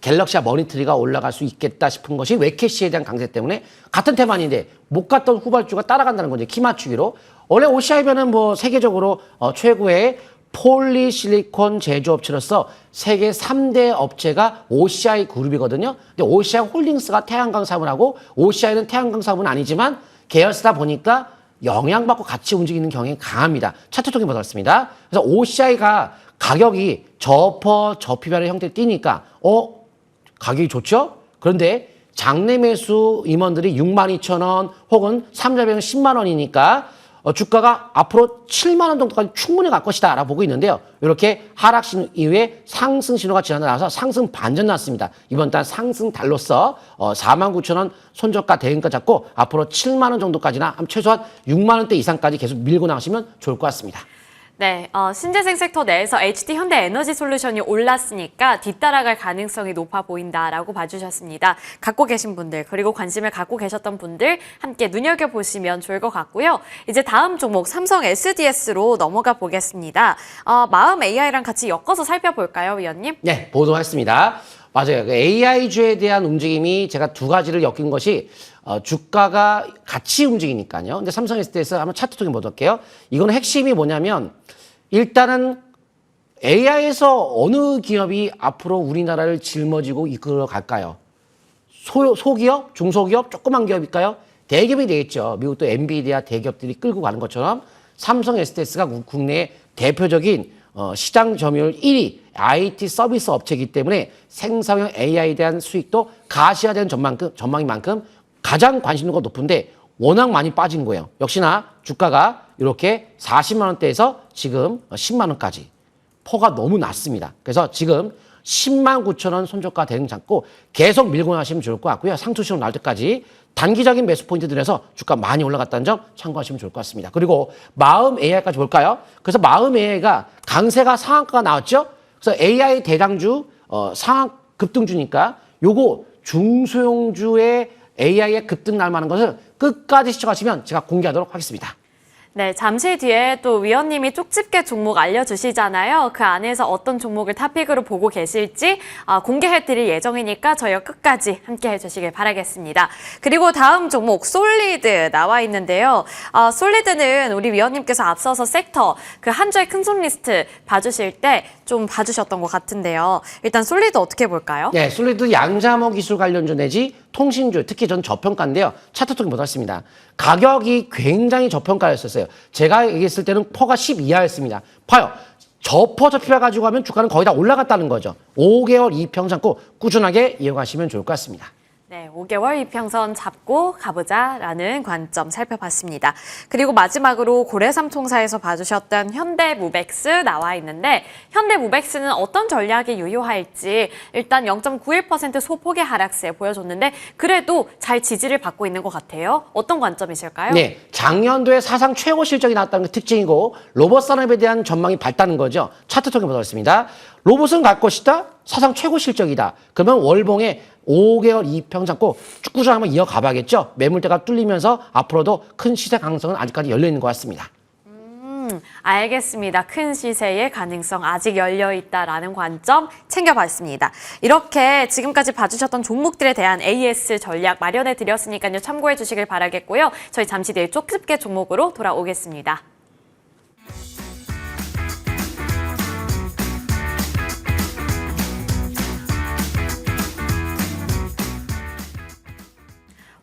갤럭시아 머니트리가 올라갈 수 있겠다 싶은 것이 웨캐시에 대한 강세 때문에 같은 테마인데 못 갔던 후발주가 따라간다는 거죠. 키 맞추기로. 원래 OCI변은 세계적으로 최고의 폴리실리콘 제조업체로서 세계 3대 업체가 OCI 그룹이거든요. 근데 OCI 홀딩스가 태양광 사업을 하고 OCI는 태양광 사업은 아니지만 계열사다 보니까 영향받고 같이 움직이는 경향이 강합니다. 차트 통계 보겠습니다. 그래서 OCI가 가격이 저피별의 형태로 뛰니까 가격이 좋죠? 그런데 장내 매수 임원들이 62,000원 혹은 3자병은 10만 원이니까 주가가 앞으로 7만 원 정도까지 충분히 갈 것이다 라고 보고 있는데요. 이렇게 하락 신호 이후에 상승 신호가 지나서 상승 반전 났습니다. 이번 달 상승 달로서 49,000원 손저가 대응가 잡고 앞으로 7만 원 정도까지나 최소한 6만 원대 이상까지 계속 밀고 나가시면 좋을 것 같습니다. 네, 신재생 섹터 내에서 HD 현대에너지솔루션이 올랐으니까 뒤따라갈 가능성이 높아 보인다라고 봐주셨습니다. 갖고 계신 분들 그리고 관심을 갖고 계셨던 분들 함께 눈여겨보시면 좋을 것 같고요. 이제 다음 종목 삼성 SDS로 넘어가 보겠습니다. 마음 AI랑 같이 엮어서 살펴볼까요, 위원님? 네, 보도했습니다. 맞아요. AI주에 대한 움직임이 제가 두 가지를 엮인 것이 주가가 같이 움직이니까요. 근데 삼성 SDS 한번 차트 통계 보도록 할게요. 이거는 핵심이 뭐냐면 일단은 AI에서 어느 기업이 앞으로 우리나라를 짊어지고 이끌어 갈까요? 소기업, 중소기업, 조그만 기업일까요? 대기업이 되겠죠. 미국도 엔비디아 대기업들이 끌고 가는 것처럼 삼성 SDS가 국내 대표적인 시장 점유율 1위 IT 서비스 업체이기 때문에 생성형 AI에 대한 수익도 가시화되는 전망인 만큼 가장 관심도가 높은데 워낙 많이 빠진 거예요. 역시나 주가가 이렇게 40만 원대에서 지금 10만 원까지 폭가 너무 낮습니다. 그래서 지금 109,000원 손절가 대응 잡고 계속 밀고 나시면 좋을 것 같고요. 상투시로 나올 때까지 단기적인 매수 포인트 들여서 주가 많이 올라갔다는 점 참고하시면 좋을 것 같습니다. 그리고 마음 AI까지 볼까요? 그래서 마음 AI가 강세가 상한가가 나왔죠? 그래서 AI 대장주 상한 급등주니까 요거 중소형주의 AI의 급등 날 만한 것을 끝까지 시청하시면 제가 공개하도록 하겠습니다. 네, 잠시 뒤에 또 위원님이 쪽집게 종목 알려주시잖아요. 그 안에서 어떤 종목을 탑픽으로 보고 계실지 공개해드릴 예정이니까 저희와 끝까지 함께 해주시길 바라겠습니다. 그리고 다음 종목 솔리드 나와 있는데요. 솔리드는 우리 위원님께서 앞서서 섹터 그 한 주의 큰손 리스트 봐주실 때 좀 봐주셨던 것 같은데요. 일단 솔리드 어떻게 볼까요? 네, 솔리드 양자모 기술 관련주 내지 통신주, 특히 전 저평가인데요. 차트 통계 못했습니다. 가격이 굉장히 저평가였었어요. 제가 얘기했을 때는 퍼가 10 이하였습니다. 봐요. 저퍼 저피가 가지고 가면 주가는 거의 다 올라갔다는 거죠. 5개월 이평 잡고 꾸준하게 이어가시면 좋을 것 같습니다. 네, 5개월 이평선 잡고 가보자라는 관점 살펴봤습니다. 그리고 마지막으로 고래삼총사에서 봐주셨던 현대무백스 나와 있는데 현대무백스는 어떤 전략이 유효할지 일단 0.91% 소폭의 하락세 보여줬는데 그래도 잘 지지를 받고 있는 것 같아요. 어떤 관점이실까요? 네, 작년도에 사상 최고 실적이 나왔다는 게 특징이고 로봇 산업에 대한 전망이 밝다는 거죠. 차트 통계 보겠습니다. 로봇은 갈 것이다. 사상 최고 실적이다. 그러면 월봉에 5개월 이평 잡고 꾸준히 한번 이어가 봐야겠죠. 매물대가 뚫리면서 앞으로도 큰 시세 가능성은 아직까지 열려 있는 것 같습니다. 알겠습니다. 큰 시세의 가능성 아직 열려있다라는 관점 챙겨봤습니다. 이렇게 지금까지 봐주셨던 종목들에 대한 AS 전략 마련해드렸으니까요. 참고해 주시길 바라겠고요. 저희 잠시 뒤에 쪽집게 종목으로 돌아오겠습니다.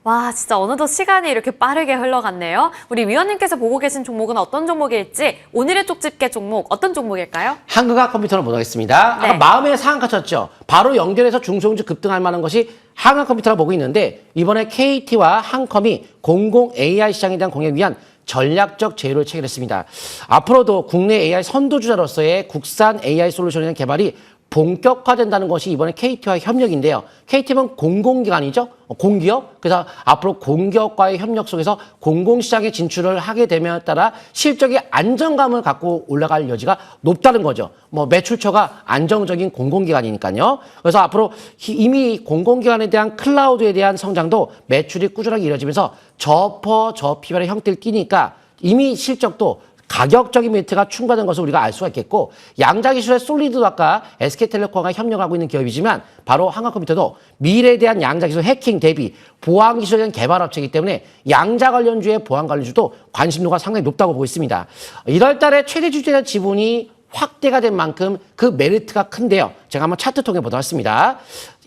와, 진짜 어느덧 시간이 이렇게 빠르게 흘러갔네요. 우리 위원님께서 보고 계신 종목은 어떤 종목일지 오늘의 쪽집게 종목 어떤 종목일까요? 한국화 컴퓨터로 보도하겠습니다. 네. 아까 마음의 상한가 쳤죠. 바로 연결해서 중소형주 급등할 만한 것이 한국화 컴퓨터라 보고 있는데 이번에 KT와 한컴이 공공 AI 시장에 대한 공략을 위한 전략적 제휴를 체결했습니다. 앞으로도 국내 AI 선도주자로서의 국산 AI 솔루션에 대한 개발이 본격화된다는 것이 이번에 KT와의 협력인데요. KT는 공공기관이죠. 공기업. 그래서 앞으로 공기업과의 협력 속에서 공공시장에 진출을 하게 되면 따라 실적의 안정감을 갖고 올라갈 여지가 높다는 거죠. 매출처가 안정적인 공공기관이니까요. 그래서 앞으로 이미 공공기관에 대한 클라우드에 대한 성장도 매출이 꾸준하게 이루어지면서 저퍼 저피발의 형태를 띠니까 이미 실적도 가격적인 메리트가 충분한 것을 우리가 알 수가 있겠고 양자기술의 솔리드도 아까 SK텔레콤과 협력하고 있는 기업이지만 바로 한국컴퓨터도 미래에 대한 양자기술 해킹 대비 보안기술에 대한 개발업체이기 때문에 양자 관련주의 보안 관련주도 관심도가 상당히 높다고 보고 있습니다. 1월 달에 최대 주주의 지분이 확대가 된 만큼 그 메리트가 큰데요. 제가 한번 차트 통해 보도록 하겠습니다.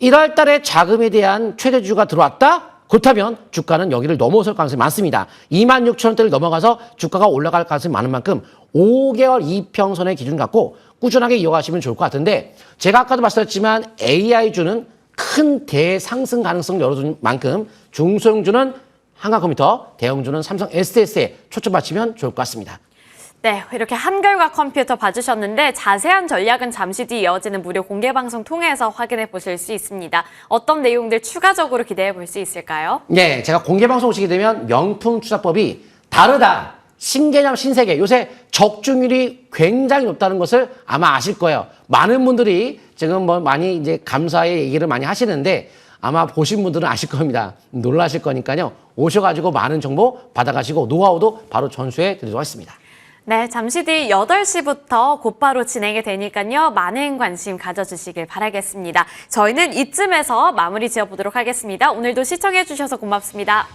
1월 달에 자금에 대한 최대 주주가 들어왔다? 그렇다면 주가는 여기를 넘어설 가능성이 많습니다. 26,000원대를 넘어가서 주가가 올라갈 가능성이 많은 만큼 5개월 이평선의 기준 갖고 꾸준하게 이어가시면 좋을 것 같은데 제가 아까도 말씀드렸지만 AI주는 큰 대상승 가능성을 열어준 만큼 중소형주는 한국컴퓨터, 대형주는 삼성 SDS에 초점 맞추면 좋을 것 같습니다. 네, 이렇게 한결과 컴퓨터 봐주셨는데 자세한 전략은 잠시 뒤 이어지는 무료 공개방송 통해서 확인해 보실 수 있습니다. 어떤 내용들 추가적으로 기대해 볼 수 있을까요? 네, 제가 공개방송 오시게 되면 명품 투자법이 다르다. 신개념 신세계. 요새 적중률이 굉장히 높다는 것을 아마 아실 거예요. 많은 분들이 지금 많이 이제 감사의 얘기를 많이 하시는데 아마 보신 분들은 아실 겁니다. 놀라실 거니까요. 오셔가지고 많은 정보 받아가시고 노하우도 바로 전수해 드리도록 하겠습니다. 네, 잠시 뒤 8시부터 곧바로 진행이 되니까요. 많은 관심 가져주시길 바라겠습니다. 저희는 이쯤에서 마무리 지어보도록 하겠습니다. 오늘도 시청해 주셔서 고맙습니다.